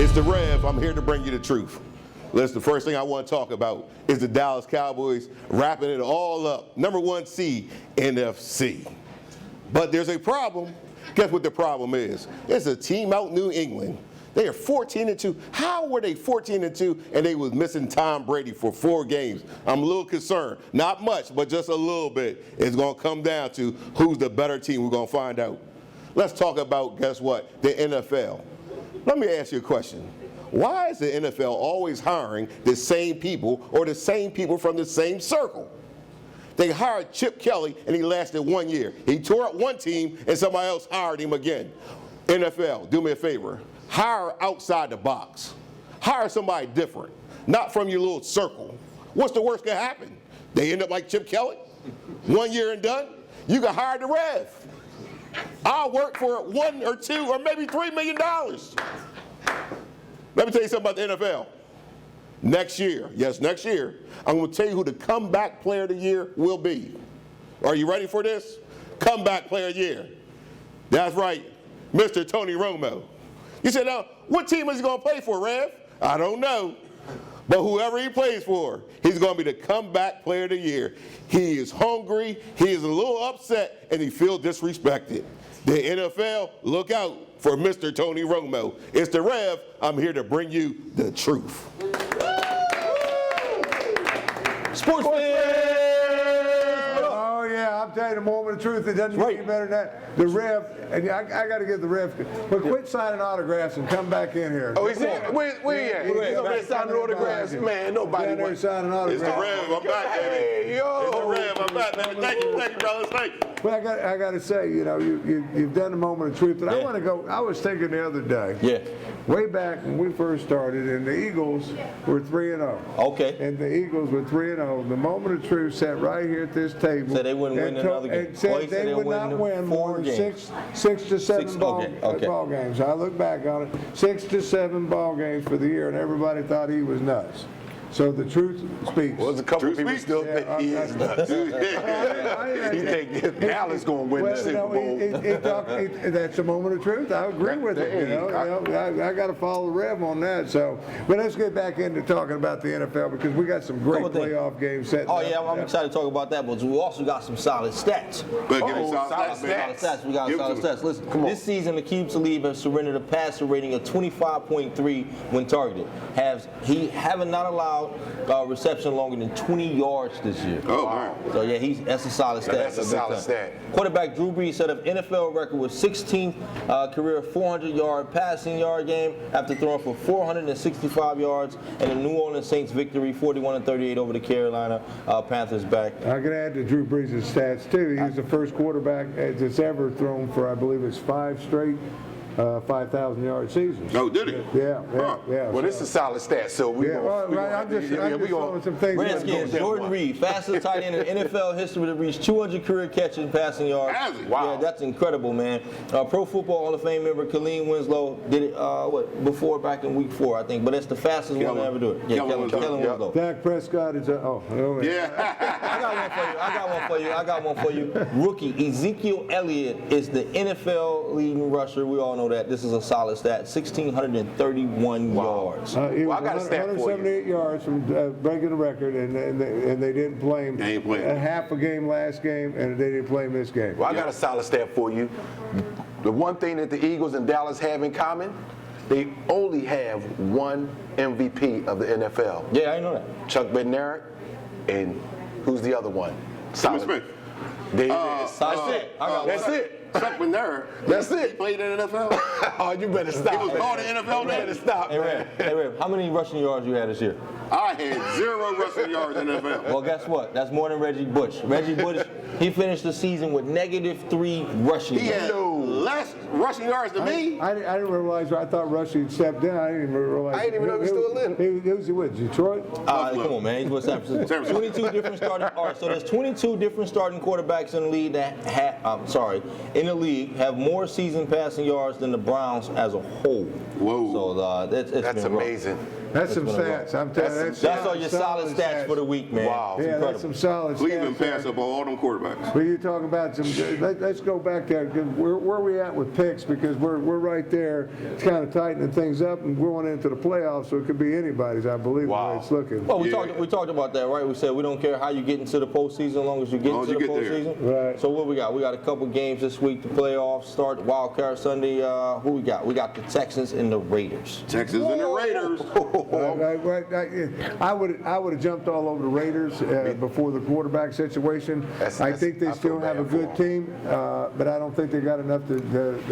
It's the Rev. I'm here to bring you the truth. Listen, the first thing I want to talk about is the Dallas Cowboys wrapping it all up. #1 seed, NFC. But there's a problem. Guess what the problem is? It's a team out in New England. They are 14-2. How were they 14-2 and they was missing Tom Brady for 4 games? I'm a little concerned. Not much, but just a little bit. It's going to come down to who's the better team. We're going to find out. Let's talk about, guess what, the NFL. Let me ask you a question. Why is the NFL always hiring the same people or the same people from the same circle? They hired Chip Kelly and he lasted 1 year. He tore up one team and somebody else hired him again. NFL, do me a favor. Hire outside the box. Hire somebody different, not from your little circle. What's the worst that can happen? They end up like Chip Kelly? 1 year and done? You can hire the Rev. I'll work for $1 or $2 or maybe $3 million. Let me tell you something about the NFL. Next year, yes, next year, I'm going to tell you who the comeback player of the year will be. Are you ready for this? Comeback player of the year. That's right, Mr. Tony Romo. You said, now, what team is he going to play for, Rev? I don't know. But whoever he plays for, he's going to be the comeback player of the year. He is hungry, he is a little upset, and he feels disrespected. The NFL, look out for Mr. Tony Romo. It's the Rev. I'm here to bring you the truth. Sports fans! Oh, yeah, I'm telling you, the moment of truth, it doesn't get any better than that. The Rev, and I got to give the Rev, but quit signing autographs and come back in here. Oh, he's here. Where you at? He's over there signing autographs. Man, nobody wants. Signing autographs. It's the Rev. I'm back, baby. Hey, yo. It's the Rev. I'm back, baby. Thank you, brothers. Thank you. But I got to say, you know, you've done the moment of truth. And I want to go, I was thinking the other day, way back when we first started, and the Eagles were 3-0. Okay. And the Eagles were 3-0. The moment of truth sat right here at this table. Said they wouldn't win another game. And said they would not win more than six to seven ball games. I look back on it, 6 to 7 ball games for the year, and everybody thought he was nuts. So the truth speaks. Well, there's a couple people still think he is nuts. He think Dallas going to win the Super Bowl. That's a moment of truth. I agree with it. I got to follow the Rev on that. So, but let's get back into talking about the NFL because we got some great playoff games set. Oh yeah, I'm excited to talk about that. But we also got some solid stats. But give me solid stats. We got solid stats. Listen, this season the Cube Talib has surrendered a passer rating of 25.3 when targeted. Having not allowed reception longer than 20 yards this year. Oh, wow. So, yeah, that's a solid stat. That's a solid stat. Quarterback Drew Brees set an NFL record with 16th career 400-yard passing yard game after throwing for 465 yards in the New Orleans Saints victory, 41-38 over the Carolina Panthers back. I can add to Drew Brees' stats, too. He was the first quarterback that's ever thrown for, I believe it's 5 straight 5,000-yard seasons. Oh, did he? Yeah. Well, this is a solid stat, so we I'm just throwing some things. Redskins, Jordan Reed, fastest tight end in NFL history to reach 200 career catches and passing yards. Wow. Yeah, that's incredible, man. Pro Football Hall of Fame member Kaleem Winslow did it before back in week 4, I think, but that's the fastest one to ever do it. Yeah, Kellen Winslow. Dak Prescott is I got one for you. Rookie Ezekiel Elliott is the NFL leading rusher. We all know that. This is a solid stat. 1,631 yards. He was I got a stat for you. 178 yards from breaking the record, and they didn't play him. They ain't playing. Half a game last game, and they didn't play him this game. Well, I got a solid stat for you. The one thing that the Eagles and Dallas have in common, they only have one MVP of the NFL. Yeah, I know that. Chuck Bednarik, and who's the other one? Solid. Smith. There it is. That's it. Chuck Bednarik. That's it. He played in the NFL. Oh, you better stop. He was called the NFL You better name. stop, Hey, man. Reb, how many rushing yards you had this year? I had 0 rushing yards in the NFL. Well, guess what? That's more than Reggie Bush. Reggie Bush, he finished the season with -3 rushing He yards. had less rushing yards than me. I didn't realize. I thought Rushy stepped down. I didn't even realize. I didn't even know he was still in. Who's he with? Detroit? Come on, man. He's with San Francisco. 22 different starting. All right, so there's 22 different starting quarterbacks in the league that have more season passing yards than the Browns as a whole. Whoa. So That's been rough. amazing. That's some been a stats. I'm telling you. That's all your solid stats for the week, man. Wow. It's Yeah, incredible. that's some solid Cleveland stats. passed up all them quarterbacks. Well, you talk about some. Let's go back there. Where are we at with picks? Because we're right there. It's kind of tightening things up and going into the playoffs, so it could be anybody's. I believe the way it's looking. Well, we talked about that, right? We said we don't care how you get into the postseason, as long as you get into the postseason. Right. So what we got? We got a couple games this week. The playoffs start. Wild Card Sunday. Who we got? We got the Texans and the Raiders. Texas and the Raiders. I would have jumped all over the Raiders before the quarterback situation. I think they still have a good team, but I don't think they got enough to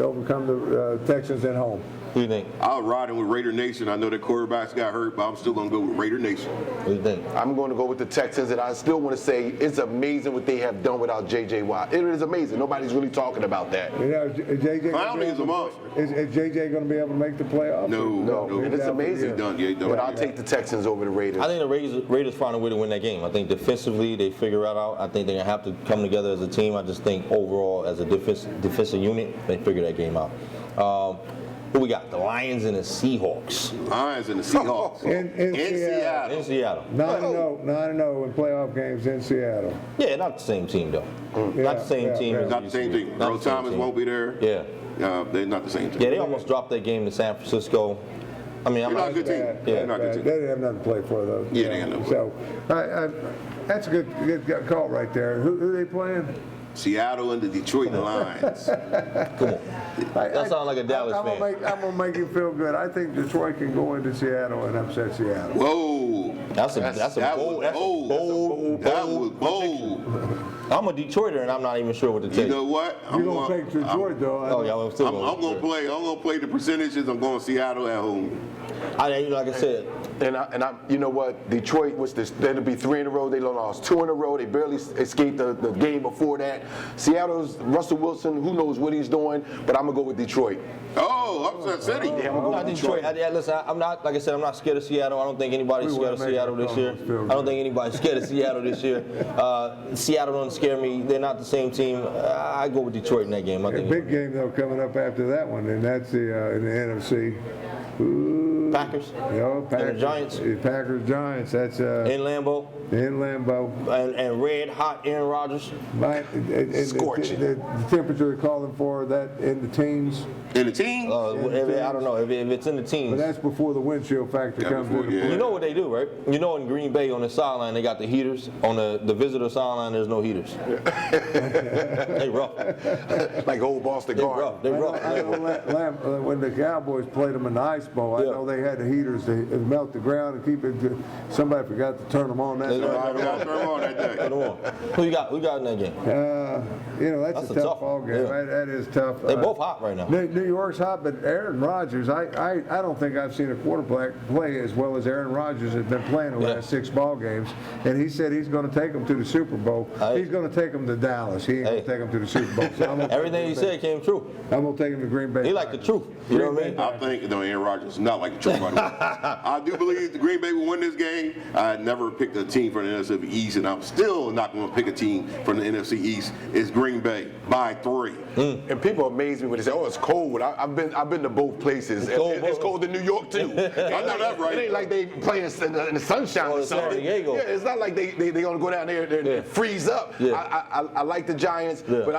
overcome the Texans at home. Who do you think? I'll ride with Raider Nation. I know the quarterbacks got hurt, but I'm still going to go with Raider Nation. What do you think? I'm going to go with the Texans, and I still want to say it's amazing what they have done without J.J. Watt. It is amazing. Nobody's really talking about that. You know, JJ. Clowney is a monster. Is JJ going to be able to make the playoffs? No, and it's amazing. He's done. Yeah, he's done. But I'll take the Texans over the Raiders. I think the Raiders find a way to win that game. I think defensively they figure it out. I think they're going to have to come together as a team. I just think overall as a defensive unit, they figure that game out. Who we got? The Lions and the Seahawks. Lions and the Seahawks. In Seattle. In Seattle. 9-0 in playoff games in Seattle. Yeah, not the same team though. Not the same team. as Not the same team. Earl Thomas won't be there. Yeah. They're not the same team. Yeah, they almost dropped that game to San Francisco. I mean, They're not a good team. Yeah. They're not a good They team. didn't have nothing to play for, though. Yeah, they had nothing to So, that's a good call right there. Who are they playing? Seattle and the Detroit Lions. Come on. That sounds like a Dallas fan. I'm going to make you feel good. I think Detroit can go into Seattle and upset Seattle. Whoa. That's a bold. That was bold. I'm a Detroiter and I'm not even sure what to take. You know what? You're going to take Detroit, though. I'm still I'm going to play the percentages. I'm going Seattle at home. Like I said. And you know what? Detroit was this. That'll be 3 in a row. They lost 2 in a row. They barely escaped the game before that. Seattle's Russell Wilson. Who knows what he's doing? But I'm gonna go with Detroit. Oh, upset city. Yeah, I'm gonna go with Detroit. Listen, I'm not, like I said, I'm not scared of Seattle. I don't think anybody's scared of Seattle this year. I don't think anybody's scared of Seattle this year. Seattle don't scare me. They're not the same team. I go with Detroit in that game. I think big game though coming up after that one, and that's in the NFC. Ooh. Packers. Packers. And the Giants. Packers, Giants. That's in Lambeau. In Lambeau. And red hot Aaron Rodgers. Scorching. The temperature they're calling for that in the teens. In the teens? I don't know if it's in the teens. But that's before the wind chill factor comes into play. You know what they do, right? You know in Green Bay on the sideline they got the heaters. On the visitor sideline there's no heaters. They rough. Like old Boston Garden. They rough. I know when the Cowboys played them in the Ice Bowl, I know they had the heaters to melt the ground and keep it. Somebody forgot to turn them on that day. Who you got in that game? That's a tough ball game. Yeah. That is tough. They both hot right now. New York's hot, but Aaron Rodgers, I don't think I've seen a quarterback play as well as Aaron Rodgers has been playing the last 6 ball games. And he said he's going to take them to the Super Bowl. He's going to take them to Dallas. He ain't going to take them to the Super Bowl. So everything he said came true. I'm going to take him to Green Bay. He like the truth. You know what I mean? I think Aaron Rodgers is not like the truth, by the way. I do believe the Green Bay will win this game. I never picked a team from the NFC East, and I'm still not going to pick a team from the NFC East. It's Green Bay by 3. And people amaze me when they say, "Oh, it's cold." I've been to both places. It's cold in New York too. I know that, right? It ain't like they playing in the sunshine or something. San Diego. Yeah, it's not like they gonna go down there and freeze up. Yeah. I like the Giants, but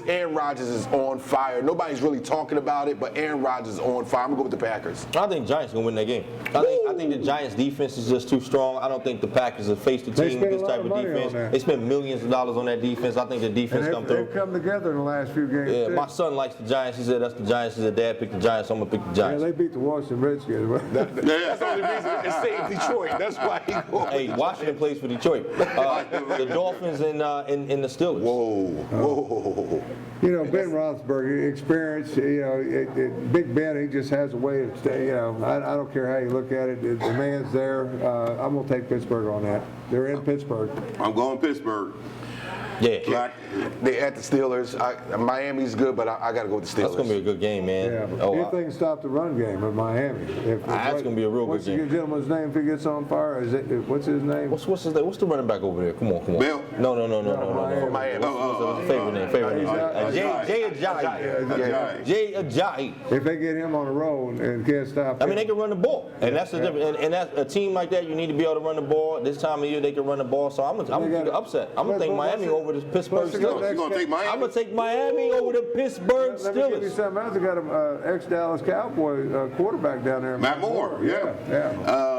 Aaron Rodgers is on fire. Nobody's really talking about it, but Aaron Rodgers is on fire. I'm gonna go with the Packers. I think Giants gonna win that game. I think the Giants defense is just too strong. I don't think the Packers have faced the team with this type of defense. They spent millions of dollars on that defense. I think the defense come through. They've come together in the last few games. Yeah, too. my son likes the Giants. He said that's the Giants. He said Dad picked the Giants, so I'm gonna pick the Giants. Yeah, they beat the Washington Redskins. That's the only reason it saved Detroit. That's why he goes. Hey, Washington plays for Detroit. The Dolphins and the Steelers. Whoa. Ben Roethlisberger, experience. Big Ben, he just has a way of staying. I don't care how you look at it. The man's there. I'm gonna take Pittsburgh on that. They're in Pittsburgh. I'm going Pittsburgh. Yeah. They at the Steelers. Miami's good, but I got to go with the Steelers. That's going to be a good game, man. Yeah. Anything stop the run game in Miami. That's going to be a real good game. What's the gentleman's name if he gets on fire? What's his name? What's his name? What's the running back over there? Come on. Bill? No. Miami. What's his favorite name? Jay Ajayi. Jay Ajayi. If they get him on the road and can't stop him. They can run the ball. And that's the difference. And that's a team like that, you need to be able to run the ball. This time of year, they can run the ball. So I'm going to do the upset. I'm going to take Miami over the Pittsburgh Steelers. You going to take Miami? I'm going to take Miami over the Pittsburgh Steelers. Let me give you something else. They got an ex-Dallas Cowboy quarterback down there. Matt Moore. Yeah.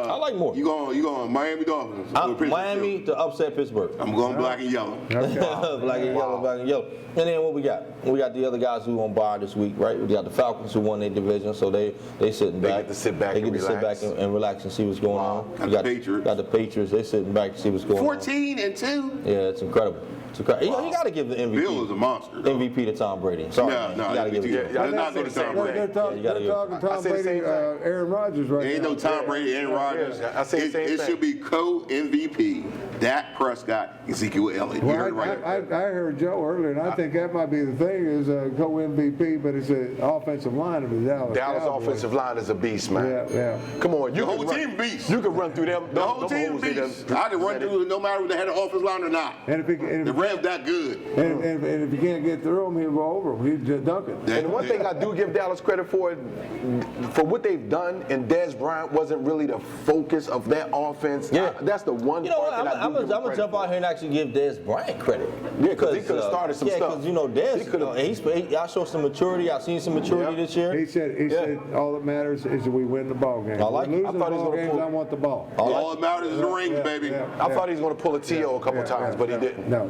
I like Moore. You going Miami Dolphins? Miami to upset Pittsburgh. I'm going black and yellow. Black and yellow. And then what we got? We got the other guys who on bye this week, right? We got the Falcons who won their division, so they sitting back. They get to sit back and relax and see what's going on. Got the Patriots. Got the Patriots. They sitting back to see what's going on. 14-2. Yeah, it's incredible. You got to give the MVP. Bill is a monster. MVP to Tom Brady. Sorry, no, you got to give it. Let's not go to Tom Brady. They're talking Tom Brady, Aaron Rodgers right now. Ain't no Tom Brady, Aaron Rodgers. I say the same thing. It should be co-MVP. Dak Prescott, Ezekiel Elliott. You heard right. I heard Joe earlier, and I think that might be the thing is co-MVP, but it's an offensive line of the Dallas Cowboys. Offensive line is a beast, man. Yeah. Come on, The whole team beast. You can run through them. The whole team beast. I can run through no matter if they had an offensive line or not. And The Revs that good. And if you can't get through him, he'll go over him. He's just dunking. And one thing I do give Dallas credit for what they've done, and Dez Bryant wasn't really the focus of that offense. Yeah. That's the one part that I do give him I'm going to jump out here and actually give Dez Bryant credit. Yeah, because he could have started some stuff. Yeah, because Dez, I showed some maturity. I've seen some maturity this year. He said all that matters is that we win the ball game. I like it. Losing ball games, I want the ball. All that matters is the rings, baby. I thought he was going to pull a T.O. a couple times, but he didn't. No.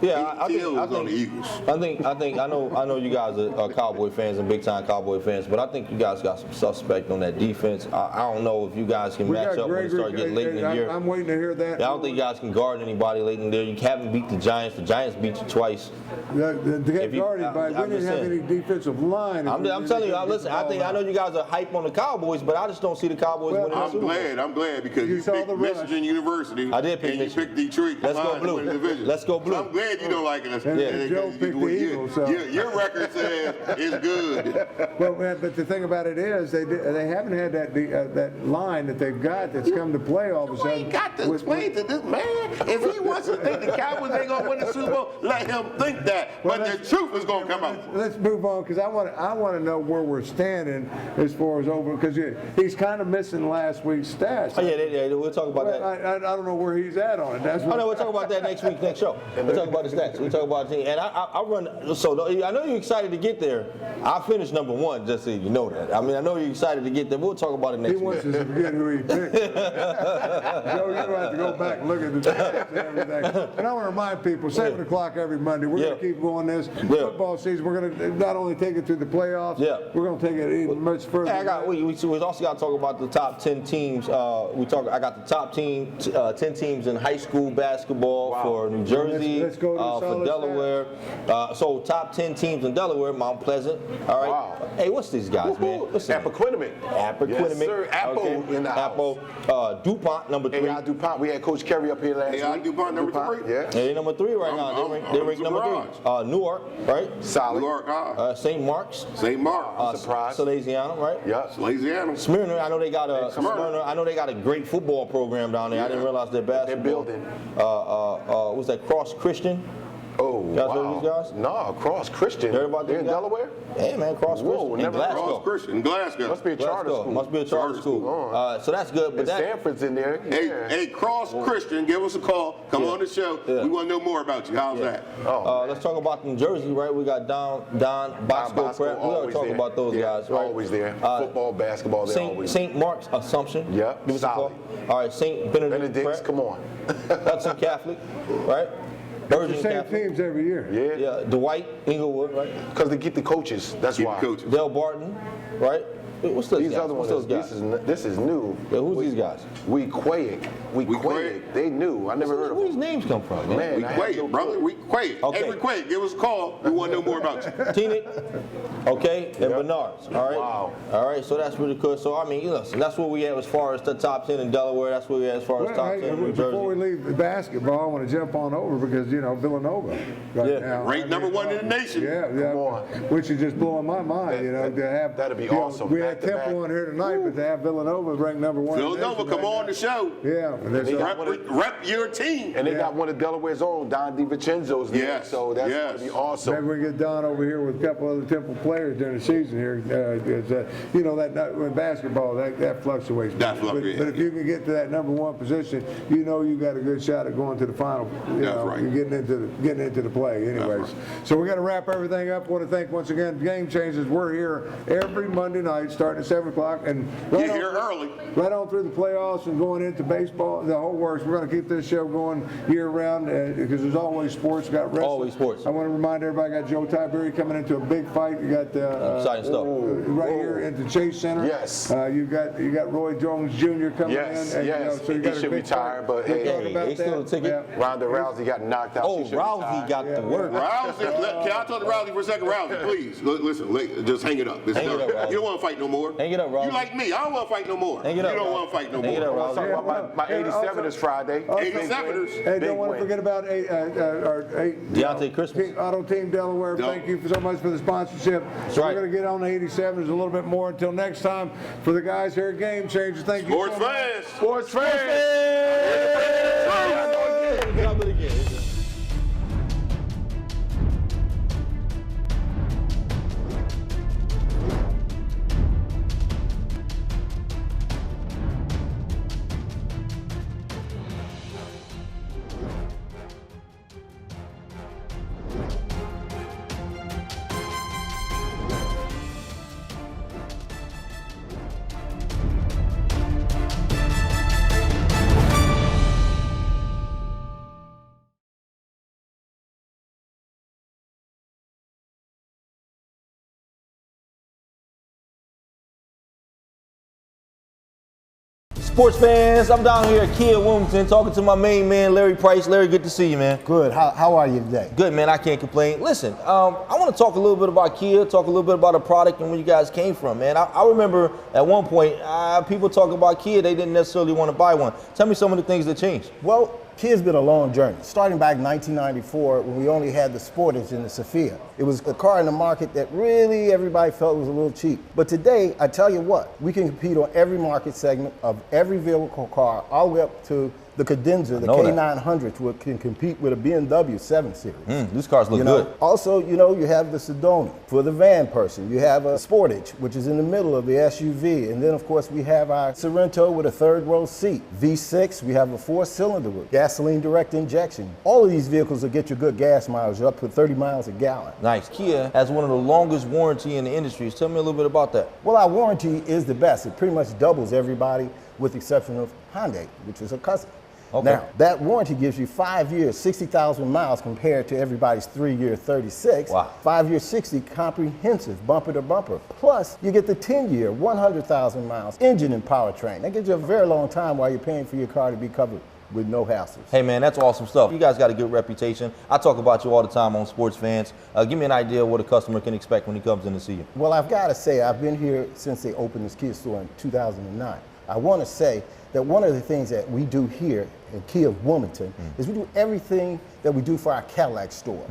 Yeah, I think on the Eagles. I know you guys are Cowboy fans and big time Cowboy fans, but I think you guys got some suspect on that defense. I don't know if you guys can match up when you start getting late in the year. I'm waiting to hear that. I don't think you guys can guard anybody late in the year. You haven't beat the Giants. The Giants beat you twice. To get guarded by, we didn't have any defensive line. I'm telling you, listen, I know you guys are hype on the Cowboys, but I just don't see the Cowboys winning the Super Bowl. I'm glad because you picked Michigan University. I did pick and Michigan. You picked Detroit. Let's go blue. Let's go blue. So I'm glad you don't like it. And Joe picked the Eagles. Your record says it's good. But the thing about it is they haven't had that line that they've got that's come to play all of a sudden. You ain't got to explain to this man. If he wants to think the Cowboys ain't gonna win the Super Bowl, let him think that. But the truth is gonna come out. Let's move on because I want to know where we're standing as far as over because he's kind of missing last week's stats. Oh yeah, we'll talk about that. I don't know where he's at on it. We'll talk about that next week, next show. And We talk about the stats. We talk about the team. And I run. So I know you're excited to get there. I finished number 1, just so you know that. I mean, I know you're excited to get there. We'll talk about it next week. He wants us to forget who he picked. Joe, you don't have to go back and look at the stats and everything. And I want to remind people, 7 o'clock every Monday. We're going to keep going this football season. We're going to not only take it through the playoffs. We're going to take it even much further. We also got to talk about the top 10 teams. I got the top 10 teams in high school basketball for New Jersey, let's go to for Delaware. So top 10 teams in Delaware, Mount Pleasant. All right. Wow. Hey, what's these guys, man? Appoquinimate. Appoquinimate. Yes, sir. Apple in the house. DuPont, number 3. AI DuPont. We had Coach Kerry up here last week. AI DuPont, number 3. Yeah. They number 3 right now. They rank number 3. Newark, right? Solid. Newark, St. Mark's. St. Mark. I'm surprised. Salesiana, right? Yeah. Louisiana. Smyrna, I know they got a great football program down there. I didn't realize their basketball. They're building. Was that Cross Christian? Oh, you guys heard of these guys? No, Cross Christian. Heard about They're in guys? Delaware? Hey, man, Cross Christian. In Glasgow. Cross Christian in Glasgow. Must be a charter school. Must be a charter school. So that's good. But And Stanford's in there. Yeah. Hey, Cross Christian, give us a call. Come on the show. We want to know more about you. How's that? Let's talk about New Jersey, right? We got Don Bosco Prep. We got to talk about those guys, right? Always there. Football, basketball, they're always St. Mark's Assumption. Yeah, Give us a call. All right, St. Benedict's Prep. Come on. Hudson Catholic, right? It's Virgin the same Catholic. teams every year. Yeah. Dwight, Inglewood, right? Because they keep the coaches. That's why. Del Barton, right? What's those These guys? other What's ones, those guys? this is new. Yeah, who's these guys? We Quake. They knew. I never heard of Where them. these names come from, man? We Quake, brother. We Quake. Okay. Every Quake, give us a call. We want to know more about you. Teaneck, okay, and Bernards, all right? Wow. All right, so that's really good. So, I mean, listen, that's what we have as far as the top 10 in Delaware. That's what we have as far as top 10 in New Jersey. Before we leave the basketball, I want to jump on over because, Villanova right now. Ranked number 1 in the nation. Yeah, which is just blowing my mind, to have. That'd be awesome. We had Temple on here tonight, but to have Villanova ranked number 1. Villanova, come on the show. Yeah. Rep your team. And they got one of Delaware's own, Don DiVincenzo's there. Yes. So that's going to be awesome. Maybe we get Don over here with a couple other Temple players during the season here. When basketball, that fluctuates. But if you can get to that number 1 position, you got a good shot at going to the final. You're getting into the play. Anyways, so we got to wrap everything up. I want to thank once again Game Changers. We're here every Monday night starting at 7 o'clock and Get here early. Right on through the playoffs and going into baseball, the whole works. We're going to keep this show going year round because there's always sports. Got wrestling. Always sports. I want to remind everybody, got Joe Tiberi coming into a big fight. You got exciting stuff right here into Chase Center. Yes. You got Roy Jones Jr. coming in. And, So you got he should retire, but they still a ticket. Ronda Rousey got knocked out. Oh, Rousey got the work. Rousey, can I talk to Rousey for a second? Rousey, please. Listen, just hang it up. It's Hang it done. up, Rousey. You don't want to fight no more. Hang it up, Rousey. You like me. I don't want to fight no more. Hang it up, You don't Rousey. want to fight no Hang it up, more. Rousey. My 87 is Friday. 87ers. Hey, don't want to forget about Deontay Christmas. Auto Team Delaware. Thank you so much for the sponsorship. That's right. We're going to get on the 87s a little bit more. Until next time, for the guys here at Game Changers, thank you. Sports fans. Sports fans. Drop it again. Sports fans, I'm down here at Kia Wilmington talking to my main man, Larry Price. Larry, good to see you, man. Good. How are you today? Good, man. I can't complain. Listen, I want to talk a little bit about Kia, talk a little bit about the product and where you guys came from, man. I remember at one point, people talk about Kia, they didn't necessarily want to buy one. Tell me some of the things that changed. Well, Kia's been a long journey. Starting back in 1994, when we only had the Sportage and the Sophia. It was a car in the market that really everybody felt was a little cheap. But today, I tell you what, we can compete on every market segment of every vehicle car, all the way up to the cadenza, the K900s, which can compete with a BMW 7 Series. These cars look good. Also, you have the Sedona for the van person. You have a Sportage, which is in the middle of the SUV. And then, of course, we have our Sorento with a 3rd-row seat. V6, we have a 4-cylinder with gasoline direct injection. All of these vehicles will get you good gas mileage, up to 30 miles a gallon. Nice. Kia has one of the longest warranty in the industry. Tell me a little bit about that. Well, our warranty is the best. It pretty much doubles everybody with the exception of Hyundai, which is a customer. Okay. Now, that warranty gives you 5 years, 60,000 miles compared to everybody's 3-year 36. Wow. 5 year 60 comprehensive, bumper to bumper. Plus, you get the 10-year, 100,000 miles engine and powertrain. That gives you a very long time while you're paying for your car to be covered with no hassles. Hey man, that's awesome stuff. You guys got a good reputation. I talk about you all the time on Sports Fans. Give me an idea of what a customer can expect when he comes in to see you. Well, I've got to say, I've been here since they opened this Kia store in 2009. I want to say that one of the things that we do here in Kia of Wilmington is we do everything that we do for our Cadillac store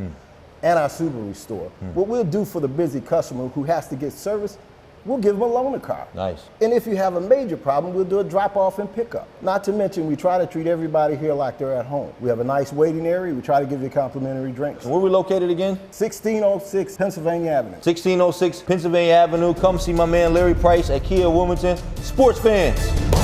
and our Subaru store. What we'll do for the busy customer who has to get service, we'll give them a loaner car. Nice. And if you have a major problem, we'll do a drop-off and pickup. Not to mention, we try to treat everybody here like they're at home. We have a nice waiting area. We try to give you complimentary drinks. Where are we located again? 1606 Pennsylvania Avenue. 1606 Pennsylvania Avenue. Come see my man Larry Price at Kia Wilmington. Sports Fans.